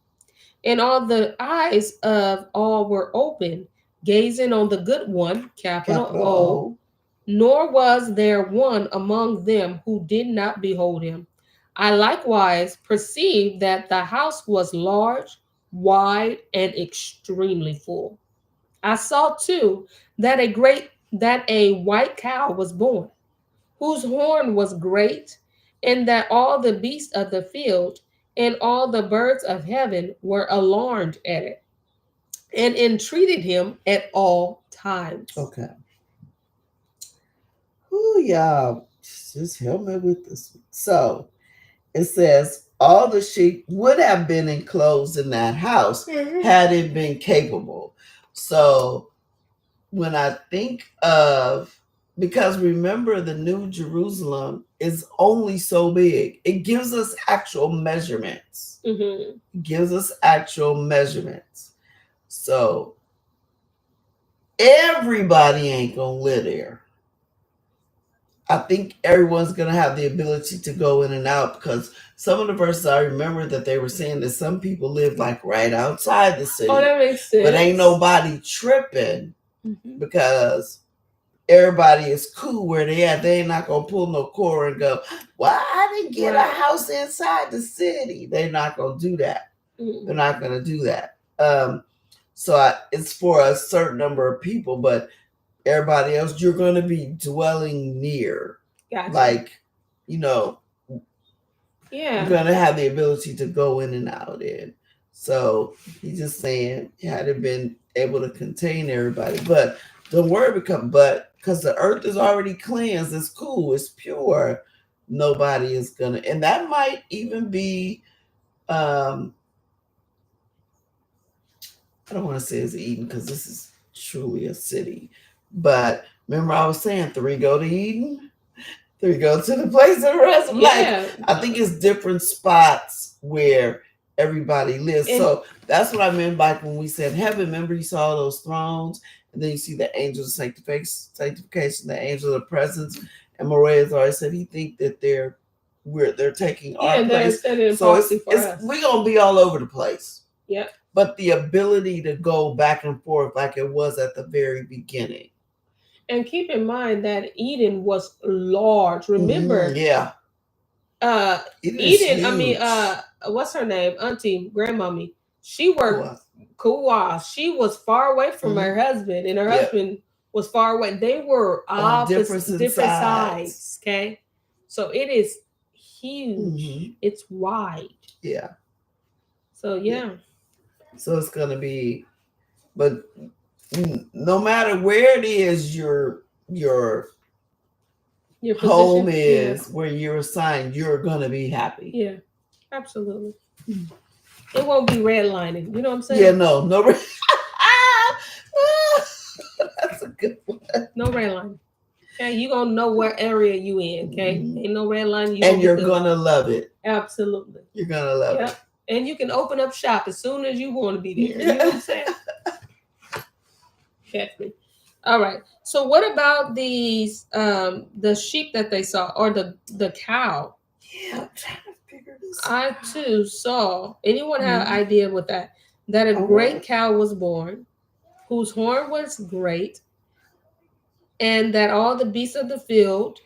And all the eyes of all were open, gazing on the good one, capital O, nor was there one among them who did not behold him. I likewise perceived that the house was large, wide, and extremely full. I saw too that a white cow was born, whose horn was great, and that all the beasts of the field and all the birds of heaven were alarmed at it. and entreated him at all times. Okay. Ooh, y'all, just help me with this. So it says all the sheep would have been enclosed in that house had it been capable. So when I think of, because remember the New Jerusalem is only so big, it gives us actual measurements. Mm-hmm. It gives us actual measurements. So everybody ain't gonna live there. I think everyone's going to have the ability to go in and out, because some of the verses I remember that they were saying that some people live like right outside the city. Oh, that makes sense. But ain't nobody tripping Mm-hmm. because everybody is cool where they at. They ain't not going to pull no cord and go, well, I didn't get a house inside the city. They're not going to do that. Mm-hmm. They're not going to do that. It's for a certain number of people, but everybody else, you're going to be dwelling near. Gotcha. Like, you're going to have the ability to go in and out in. So he's just saying, had it been able to contain everybody. But the word because the earth is already cleansed, it's cool, it's pure, nobody is going to. And that might even be, I don't want to say it's Eden because this is truly a city. But remember I was saying 3 go to Eden, 3 go to the place of rest. Like, I think it's different spots where everybody lives. So that's what I meant by when we said heaven. Remember you saw those thrones, and then you see the angels of sanctification, the angels of presence. And Morea's already said he think that they're taking our place. So we're gonna be all over the place. Yeah. But the ability to go back and forth like it was at the very beginning. And keep in mind that Eden was large. Remember? Yeah. Eden, huge. I mean, what's her name? Auntie, grandmommy. She worked Kuwa. She was far away from her husband, and her husband was far away. They were different sides. Okay. So it is huge. It's wide. Yeah. So yeah. So it's gonna be, but no matter where it is your home is, where you're assigned, you're gonna be happy. Yeah, absolutely. It won't be redlining. You know what I'm saying? Yeah, no. That's a good one. No redlining. Okay, you gonna know what area you in. Okay, ain't no red line. And you're gonna love it. Absolutely. You're gonna love it. And you can open up shop as soon as you want to be there. You know what I'm saying? Catch me. All right. So what about these the sheep that they saw, or the cow? Yeah, I'm trying to figure this out. I too saw. Anyone have an idea with that? That a great cow was born, whose horn was great, and that all the beasts of the field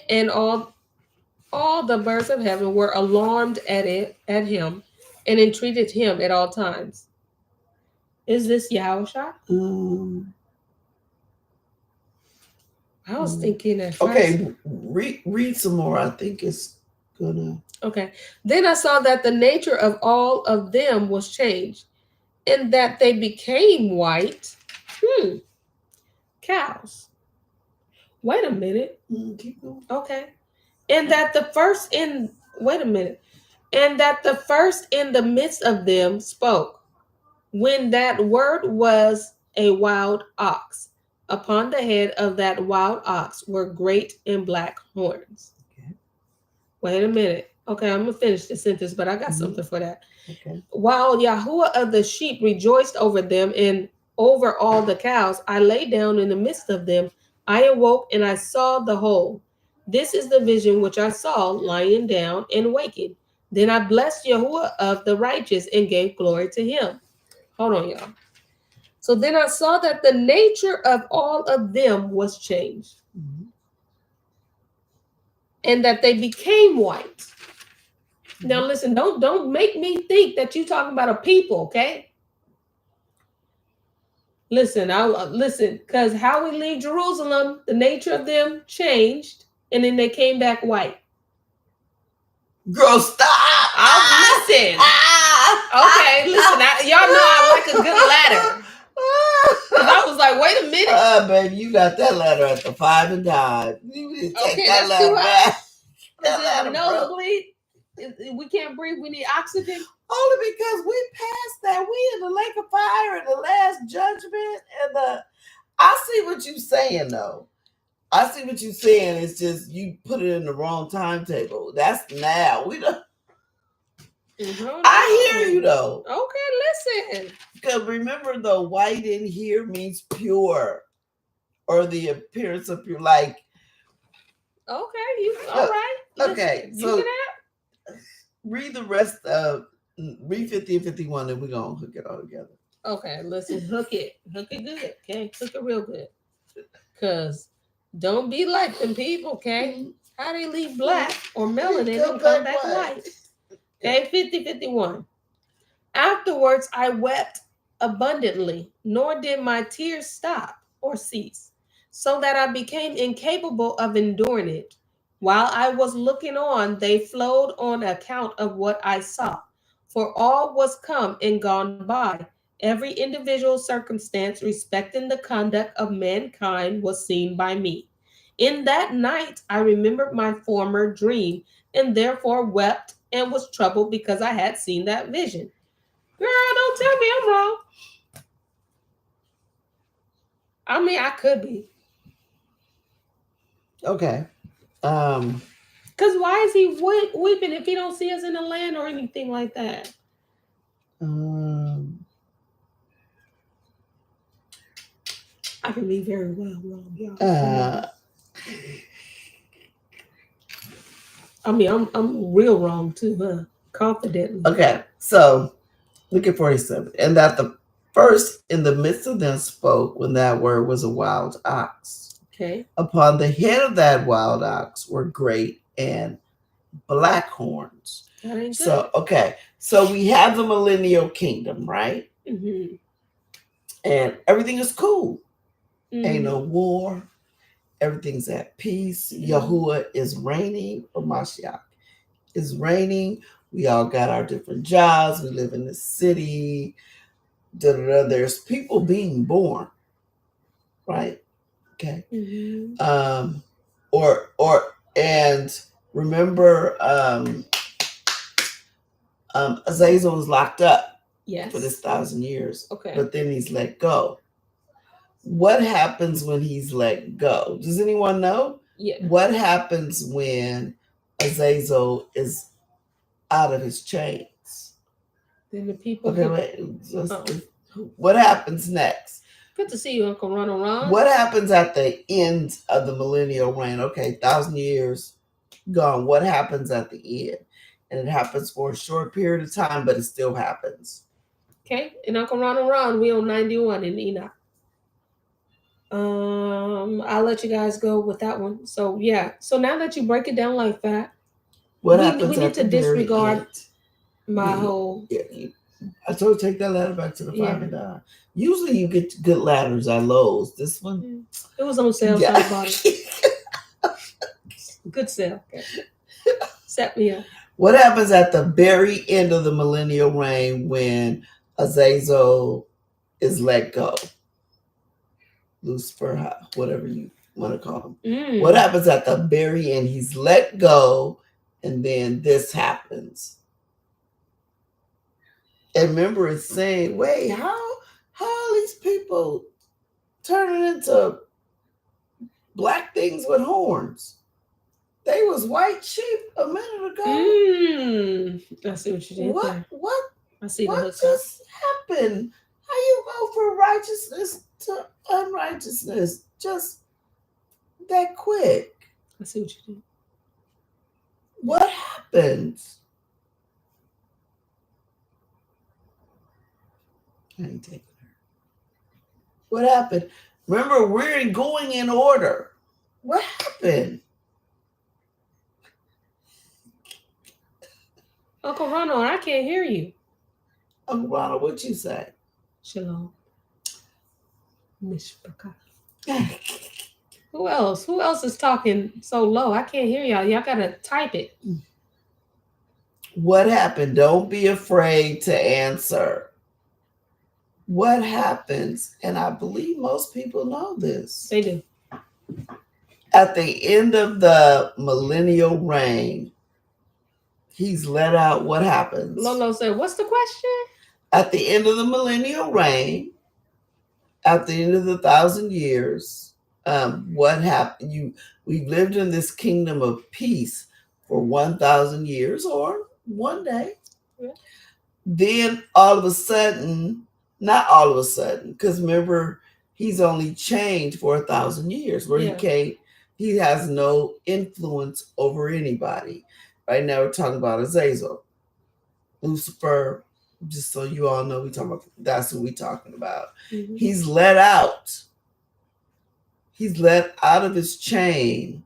and all the birds of heaven were alarmed at him, and entreated him at all times. Is this Yahusha? I was thinking at first. Okay, read some more. I think it's gonna. Okay. Then I saw that the nature of all of them was changed, and that they became white. Cows. Wait a minute. Keep going. Okay. And that the first in the midst of them spoke, when that word was a wild ox. Upon the head of that wild ox were great and black horns. Okay. Wait a minute. Okay, I'm gonna finish the sentence, but I got something for that. Okay. While Yahuwah of the sheep rejoiced over them and over all the cows, I lay down in the midst of them. I awoke and I saw the whole. This is the vision which I saw lying down and waking. Then I blessed Yahuwah of the righteous and gave glory to him. Hold on, y'all. So then I saw that the nature of all of them was changed, and that they became white. Now listen, don't make me think that you're talking about a people, okay? Listen, because how we leave Jerusalem, the nature of them changed, and then they came back white. Girl, stop! Listen. Okay, listen, y'all know I like a good ladder. Because I was like, wait a minute. Baby, you got that ladder at the 5 and dime. You need to take Okay, that that's too ladder high. back. That Is it ladder the broke. nosebleed? We can't breathe. We need oxygen. Only because we passed that. We in the lake of fire and the last judgment and the. I see what you're saying though. I see what you're saying. It's just you put it in the wrong timetable. That's now. We don't. I hear you though. Okay, listen. Because remember though, white in here means pure, or the appearance of pure. Like Okay, you all right? okay, Listen, so you can read the rest of read 50 and 51, and we're gonna hook it all together. Okay, listen, hook it good, okay? Hook it real good, cause don't be like them people, okay? How they leave black or melanin and come back white? Okay, 50-51. Afterwards, I wept abundantly, nor did my tears stop or cease, so that I became incapable of enduring it. While I was looking on, they flowed on account of what I saw. For all was come and gone by. Every individual circumstance respecting the conduct of mankind was seen by me. In that night, I remembered my former dream, and therefore wept and was troubled because I had seen that vision. Girl, don't tell me I'm wrong. I mean, I could be. Okay. Cause why is he weeping if he don't see us in the land or anything like that? I can be very well wrong, y'all. I mean, I'm real wrong too, huh? Confidently. Okay, so look at 47. And that the first in the midst of them spoke when that word was a wild ox. Okay. Upon the head of that wild ox were great and black horns. That ain't good. So, okay, so we have the millennial kingdom, right? Mm-hmm. And everything is cool. Mm-hmm. Ain't no war. Everything's at peace. Mm-hmm. Yahuwah is reigning, or Mashiach is reigning. We all got our different jobs. We live in the city. There's people being born, right? Okay. Mm-hmm. And remember, Azazel was locked up. Yes. For this 1,000 years. Okay. But then he's let go. What happens when he's let go? Does anyone know? Yeah. What happens when Azazel is out of his chains? Then the people. Okay, wait. What happens next? Good to see you, Uncle Ron. What happens at the end of the millennial reign? Okay, 1,000 years gone. What happens at the end? And it happens for a short period of time, but it still happens. Okay, and Uncle Ron, we on 91 in Enoch. I'll let you guys go with that one. So yeah, so now that you break it down like that, we need to disregard my whole. Yeah, I told you take that ladder back to the 5 and 9. Usually you get good ladders at Lowe's. This one, it was on sale. So I bought it. Good sale. Okay. Set me up. What happens at the very end of the millennial reign when Azazel is let go? Lucifer, whatever you want to call him. What happens at the very end? He's let go, and then this happens. And remember, it's saying, wait, how are these people turning into black things with horns? They was white sheep a minute ago. I see what you did. What? I see what just happened? How you go from righteousness to unrighteousness just that quick? I see what you did. What happened? I ain't taking her. What happened? Remember, we're going in order. What happened? Uncle Ronald, I can't hear you. Uncle Ronald, what'd you say? Shalom. Who else? Who else is talking so low? I can't hear y'all. Y'all gotta type it. What happened? Don't be afraid to answer. What happens? And I believe most people know this. They do. At the end of the millennial reign, he's let out. What happens? Lolo said, "What's the question?" At the end of the millennial reign, at the end of the 1,000 years, what happened? We've lived in this kingdom of peace for 1,000 years or one day. Yeah. Then all of a sudden, not all of a sudden, because remember, he's only changed for 1,000 years where Yeah. he has no influence over anybody. Right now we're talking about Azazel. Lucifer, just so you all know, that's who we're talking about. Mhm. He's let out. He's let out of his chain,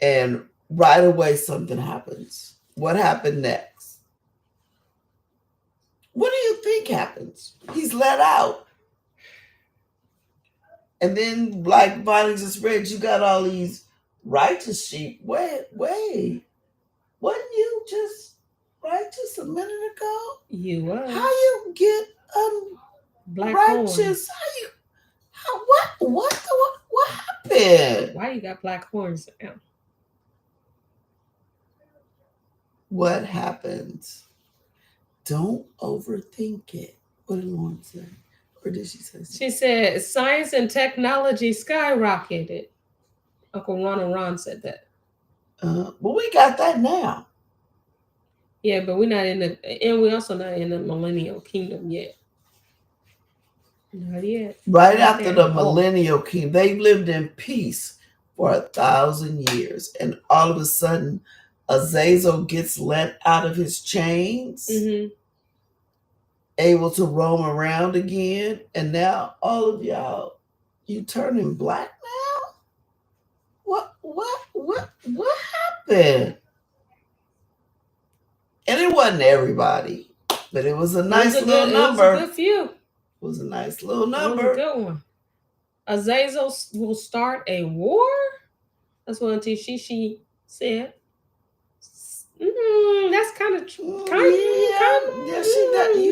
and right away something happens. What happened next? What do you think happens? He's let out. And then, like Bonnie just read, you got all these righteous sheep. Wait. Wasn't you just righteous a minute ago? You was. How you get Black righteous? horns. What happened? Why you got black horns now? What happens? Don't overthink it. What did Lauren say? Or did she say something? She said, "Science and technology skyrocketed." Uncle Ron said that. But we got that now. Yeah, but we're not in the, and we're also not in the millennial kingdom yet. Not yet. Right Not after there. the millennial kingdom, they've lived in peace for 1,000 years, and all of a sudden, Azazel gets let out of his chains, able to roam around again, and now all of y'all, you turning black now? What happened? And it wasn't everybody, but it was a nice little number. It was a good few. It was a nice little number. It was a good one. Azazel will start a war? That's what Auntie Shishi said. That's kind of you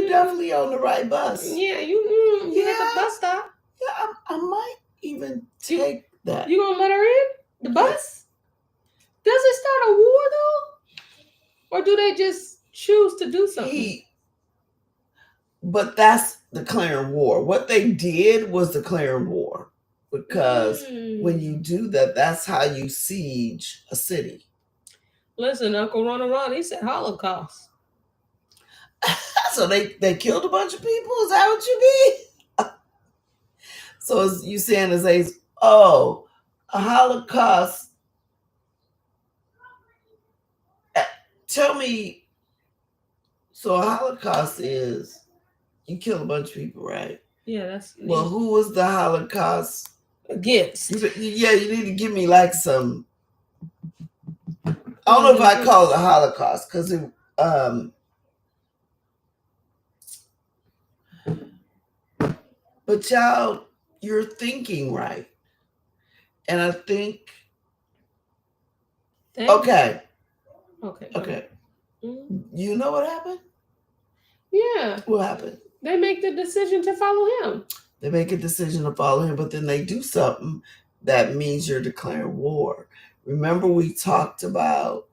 definitely on the right bus. Yeah, you at the bus stop. Yeah, I might even take that. You gonna let her in the bus? Does it start a war though, or do they just choose to do something? But that's declaring war. What they did was declaring war, because when you do that, that's how you siege a city. Listen, Uncle Ron, he said Holocaust. So they killed a bunch of people? Is that what you mean? So you saying as a Holocaust? Tell me. So a Holocaust is you kill a bunch of people, right? Yeah, that's. Well, who was the Holocaust against? Yeah, you need to give me like some. I don't know if I call it a Holocaust because it. But y'all, you're thinking right, and I think. Okay. You know what happened? Yeah. What happened? They make the decision to follow him. They make a decision to follow him, but then they do something that means you're declaring war. Remember, we talked about.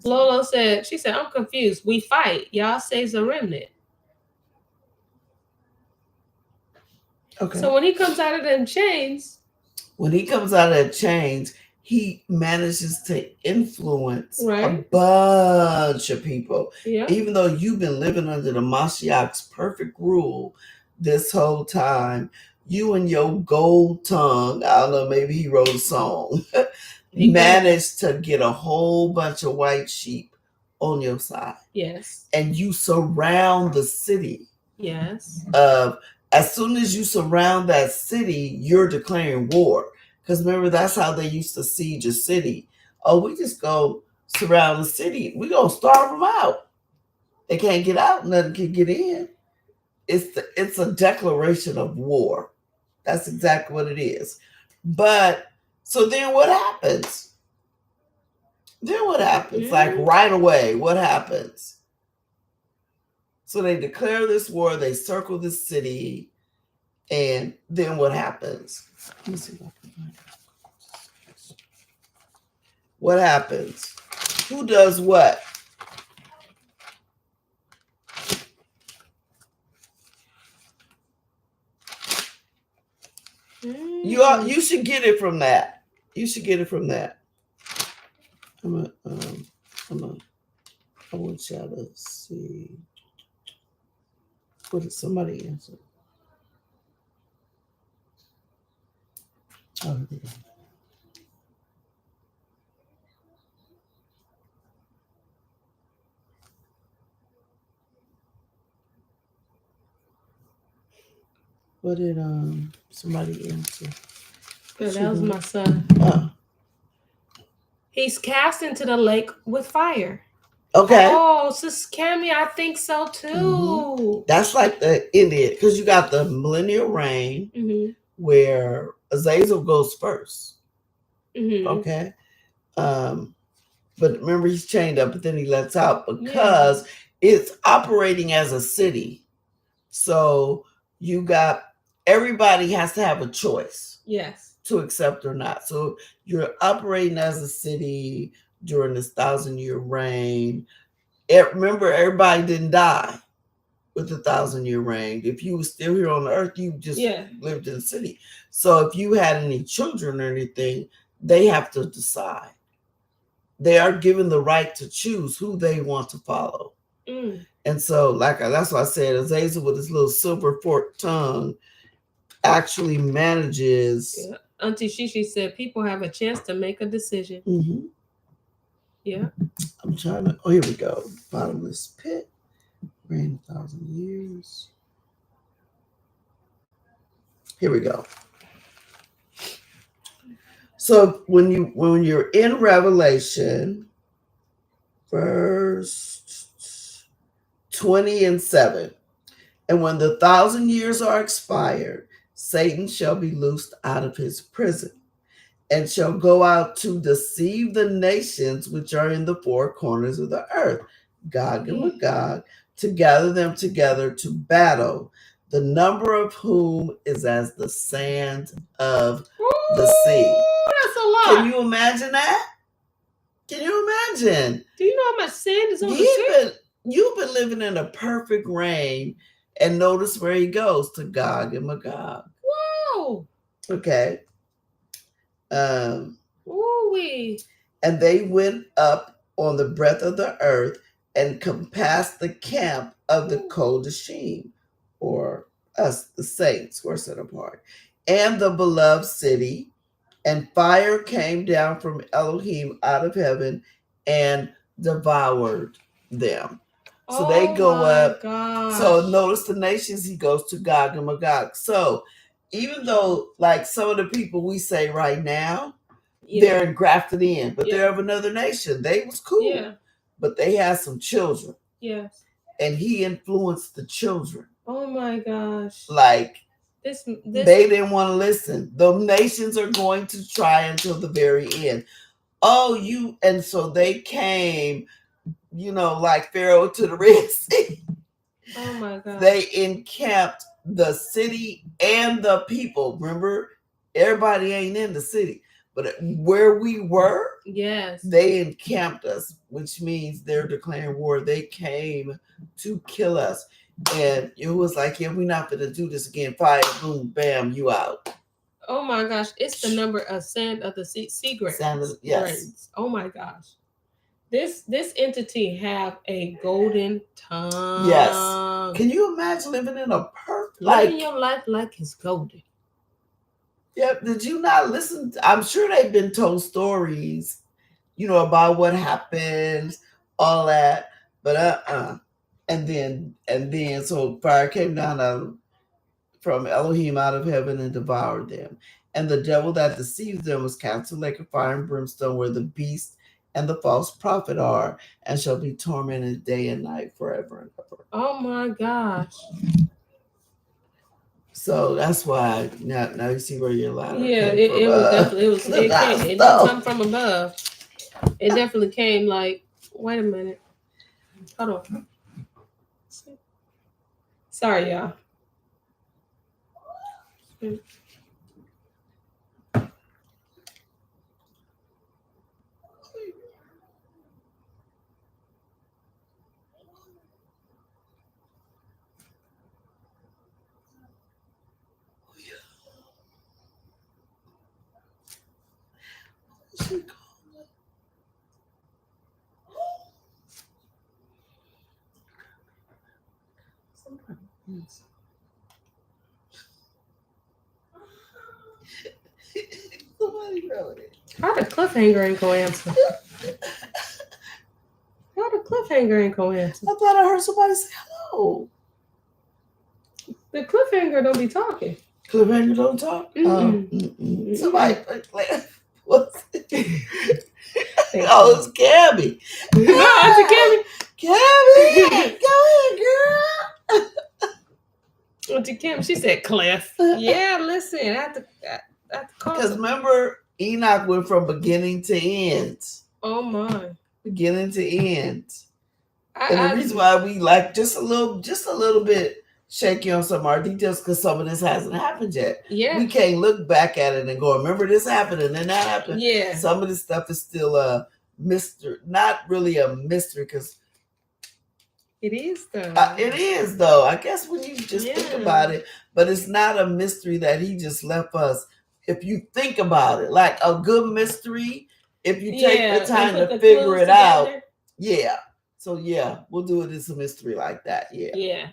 Lolo said, she said, "I'm confused. We fight. Y'all say's a remnant." Okay. So when he comes out of them chains. When he comes out of that chains, he manages to influence a bunch of people. Yeah. Even though you've been living under the Mashiach's perfect rule this whole time, you and your gold tongue, I don't know, maybe he wrote a song, managed to get a whole bunch of white sheep on your side. Yes. And you surround the city. Yes. As soon as you surround that city, you're declaring war. Because remember, that's how they used to siege a city. Oh, we just go surround the city. We're going to starve them out. They can't get out. Nothing can get in. It's a declaration of war. That's exactly what it is. But, so then what happens? Then what happens? Like right away, what happens? So they declare this war, they circle the city, and then what happens? Let me see if I can find it. What happens? Who does what? You should get it from that. You should get it from that. I want y'all to see. What did somebody answer? Oh, yeah. What did somebody answer? Good, that was my son. He's cast into the lake with fire. Okay. Oh, Sis Cammy, I think so too. Mm-hmm. That's like the Indian, because you got the millennial reign, where Azazel goes first. Okay. But remember, he's chained up, but then he lets out because it's operating as a city. So you got, everybody has to have a choice. Yes. To accept or not. So you're operating as a city during this 1,000-year reign. Remember, everybody didn't die with the 1,000-year reign. If you were still here on the earth, you just lived in the city. So if you had any children or anything, they have to decide. They are given the right to choose who they want to follow. And so, that's why I said Azazel with his little silver forked tongue actually manages. Auntie Shishi said people have a chance to make a decision. Yeah. I'm trying to. Oh, here we go. Bottomless pit. Reign 1,000 years. Here we go. So when you're in Revelation, verse 20 and 7, and when the 1,000 years are expired, Satan shall be loosed out of his prison and shall go out to deceive the nations which are in the four corners of the earth, Gog and Magog, to gather them together to battle, the number of whom is as the sand of the sea. That's a lot. Can you imagine that? Can you imagine? Do you know how much sand is on the sea? You've been living in a perfect reign, and notice where he goes, to Gog and Magog. Whoa. Okay. Ooh-wee. And they went up on the breadth of the earth and compassed the camp of the Kodashim, or us, the saints, who are set apart, and the beloved city. And fire came down from Elohim out of heaven and devoured them. So they go up. Gosh. So notice the nations, he goes to Gog and Magog. So even though, like some of the people we say right now, they're engrafted in, but they're of another nation. They was cool, but they had some children. Yes. And he influenced the children. Oh my gosh. Like, this they didn't want to listen. The nations are going to try until the very end. And so they came, like Pharaoh to the Red Sea. Oh my God. They encamped the city and the people. Remember, everybody ain't in the city, but where we were, they encamped us, which means they're declaring war. They came to kill us. And it was like, we're not going to do this again. Fire, boom, bam, you out. Oh my gosh. It's the number of sand of the sea grains. Yes. Oh my gosh. This entity have a golden tongue. Yes. Can you imagine living in a perfect living your life like it's golden? Yep. Did you not listen? I'm sure they've been told stories, about what happened, all that. But And then so fire came down from Elohim out of heaven and devoured them. And the devil that deceived them was cast into the lake of fire and brimstone, where the beast and the false prophet are, and shall be tormented day and night forever and ever. Oh my gosh. So that's why now you see where your ladder came from. It was definitely, it didn't come from above. It definitely came like, wait a minute. Hold on. Sorry, y'all. Somebody wrote it. How the cliffhanger ain't gonna answer? How the cliffhanger ain't gonna answer? I thought I heard somebody say hello. The cliffhanger don't be talking. Cliffhanger don't talk? Somebody put Cliff. What's it? Oh, it's Gabby. No, Auntie Gabby, go ahead, girl. Auntie Kim, she said Cliff. Yeah, listen, at the Because remember, Enoch went from beginning to end. Oh my. Beginning to end. And the reason why we like just a little bit shaky on some of our details because some of this hasn't happened yet. Yeah. We can't look back at it and go, remember this happened and then that happened. Yeah. Some of this stuff is still a mystery, not really a mystery because it is though. It is though. I guess when you just think about it, but it's not a mystery that he just left us. If you think about it, like a good mystery, if you take the time to figure it out, So we'll do it as a mystery like that. Yeah.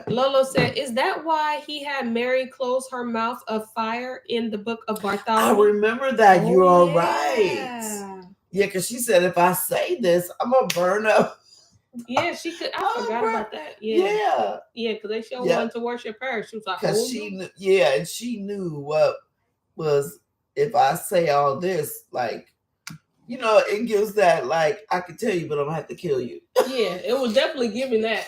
Lolo said, "Is that why he had Mary close her mouth of fire in the book of Bartholomew?" I remember that. You're all right. Yeah, because she said, "If I say this, I'm gonna burn up." Yeah, she could. I forgot about that. Yeah, because they showed one to worship her. She was like, because she knew, and she knew what was if I say all this, like. It gives that, like, I can tell you, but I'm gonna have to kill you. Yeah, it was definitely giving that.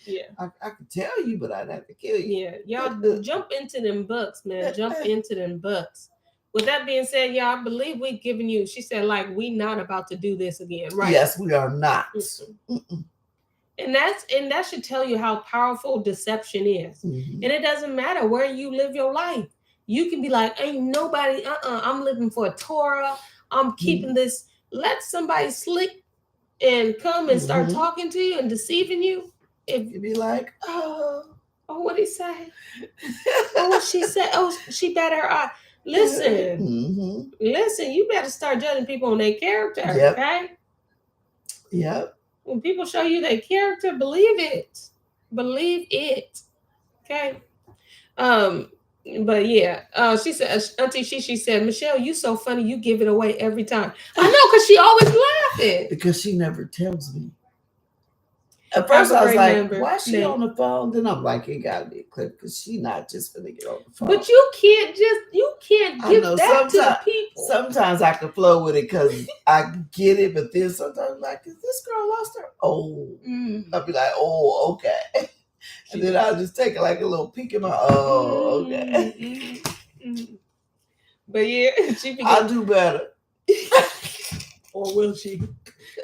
Yeah. I could tell you, but I'd have to kill you. Yeah. Y'all jump into them books, man. Jump into them books. With that being said, y'all, I believe we've given you, she said, like, we not about to do this again, right? Yes, we are not. And that should tell you how powerful deception is. And it doesn't matter where you live your life. You can be like, ain't nobody, I'm living for a Torah. I'm keeping this. Let somebody slip and come and start talking to you and deceiving you. If you be like, oh, what did he say? Oh, what she said? Oh, she bet her eye. Listen, listen. You better start judging people on their character, okay? Yep. When people show you their character, believe it. Believe it. Okay. But yeah, she said, Auntie she said, Michelle, you so funny, you give it away every time. I know, because she always laughing. Because she never tells me. At first I was like, why is she on the phone? Then I'm like, it gotta be a clip because she not just gonna get on the phone. But you can't give that to the people. Sometimes I can flow with it because I get it, but then sometimes I'm like, is this girl lost her? Oh, I'll be like, oh, okay. And then I'll just take it like a little peek in my, oh, okay. But yeah, I'll do better. Or will she?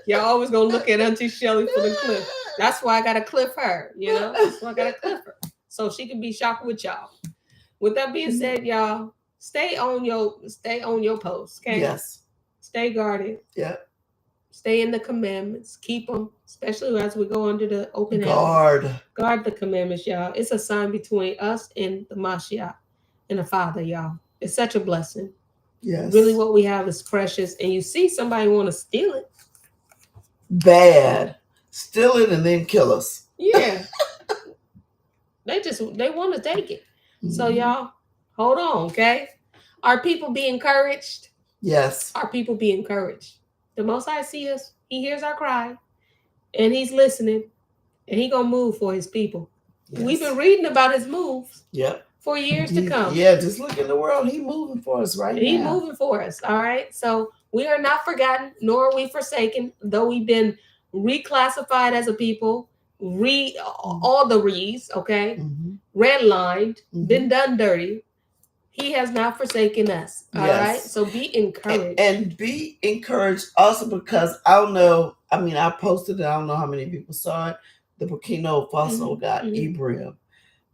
Y'all always gonna look at Auntie Shelly for the clip. That's why I gotta clip her, That's why I gotta clip her. So she can be shocked with y'all. With that being said, y'all, stay on your post, okay? Yes. Stay guarded. Yep. Stay in the commandments. Keep them, especially as we go under the open heaven. Guard the commandments, y'all. It's a sign between us and the Mashiach and the Father, y'all. It's such a blessing. Yes. Really what we have is precious. And you see somebody want to steal it. Bad. Steal it and then kill us. Yeah. They want to take it. So y'all, hold on, okay? Our people be encouraged. Yes. Our people be encouraged. The Most High sees us. He hears our cry. And he's listening. And he gonna move for his people. Yes. We've been reading about his moves. Yep. For years to come. Yeah, just look in the world. He's moving for us right now. He's moving for us. All right. So we are not forgotten, nor are we forsaken, though we've been reclassified as a people, all the re's, okay? Redlined, been done dirty. He has not forsaken us. All right. Yes. So be encouraged. And be encouraged also because I don't know. I mean, I posted it. I don't know how many people saw it. The Burkina Faso guy, Ibrahim.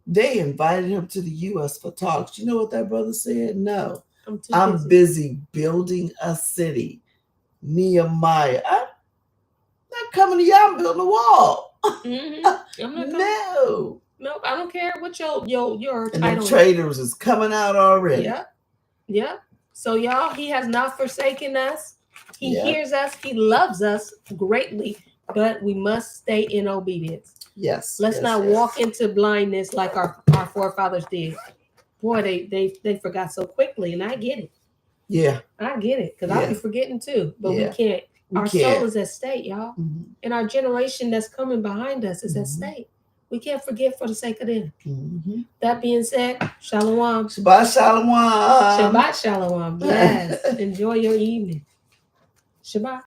They invited him to the U.S. for talks. You know what that brother said? No. I'm busy building a city. Nehemiah. I'm not coming to y'all. I'm building a wall. I'm not coming. No. Nope, I don't care what your and title. the traders is coming out already. Yep. Yep. So y'all, he has not forsaken us. He hears us. He loves us greatly, but we must stay in obedience. Yes. Let's not walk into blindness like our forefathers did. Boy, they forgot so quickly, and I get it. Yeah. I get it, because I'll be forgetting too. But we can't. Our soul is at stake, y'all. And our generation that's coming behind us is at stake. We can't forget for the sake of them. That being said, shalom. Shabbat shalom. Shabbat shalom. Yes. Enjoy your evening. Shabbat.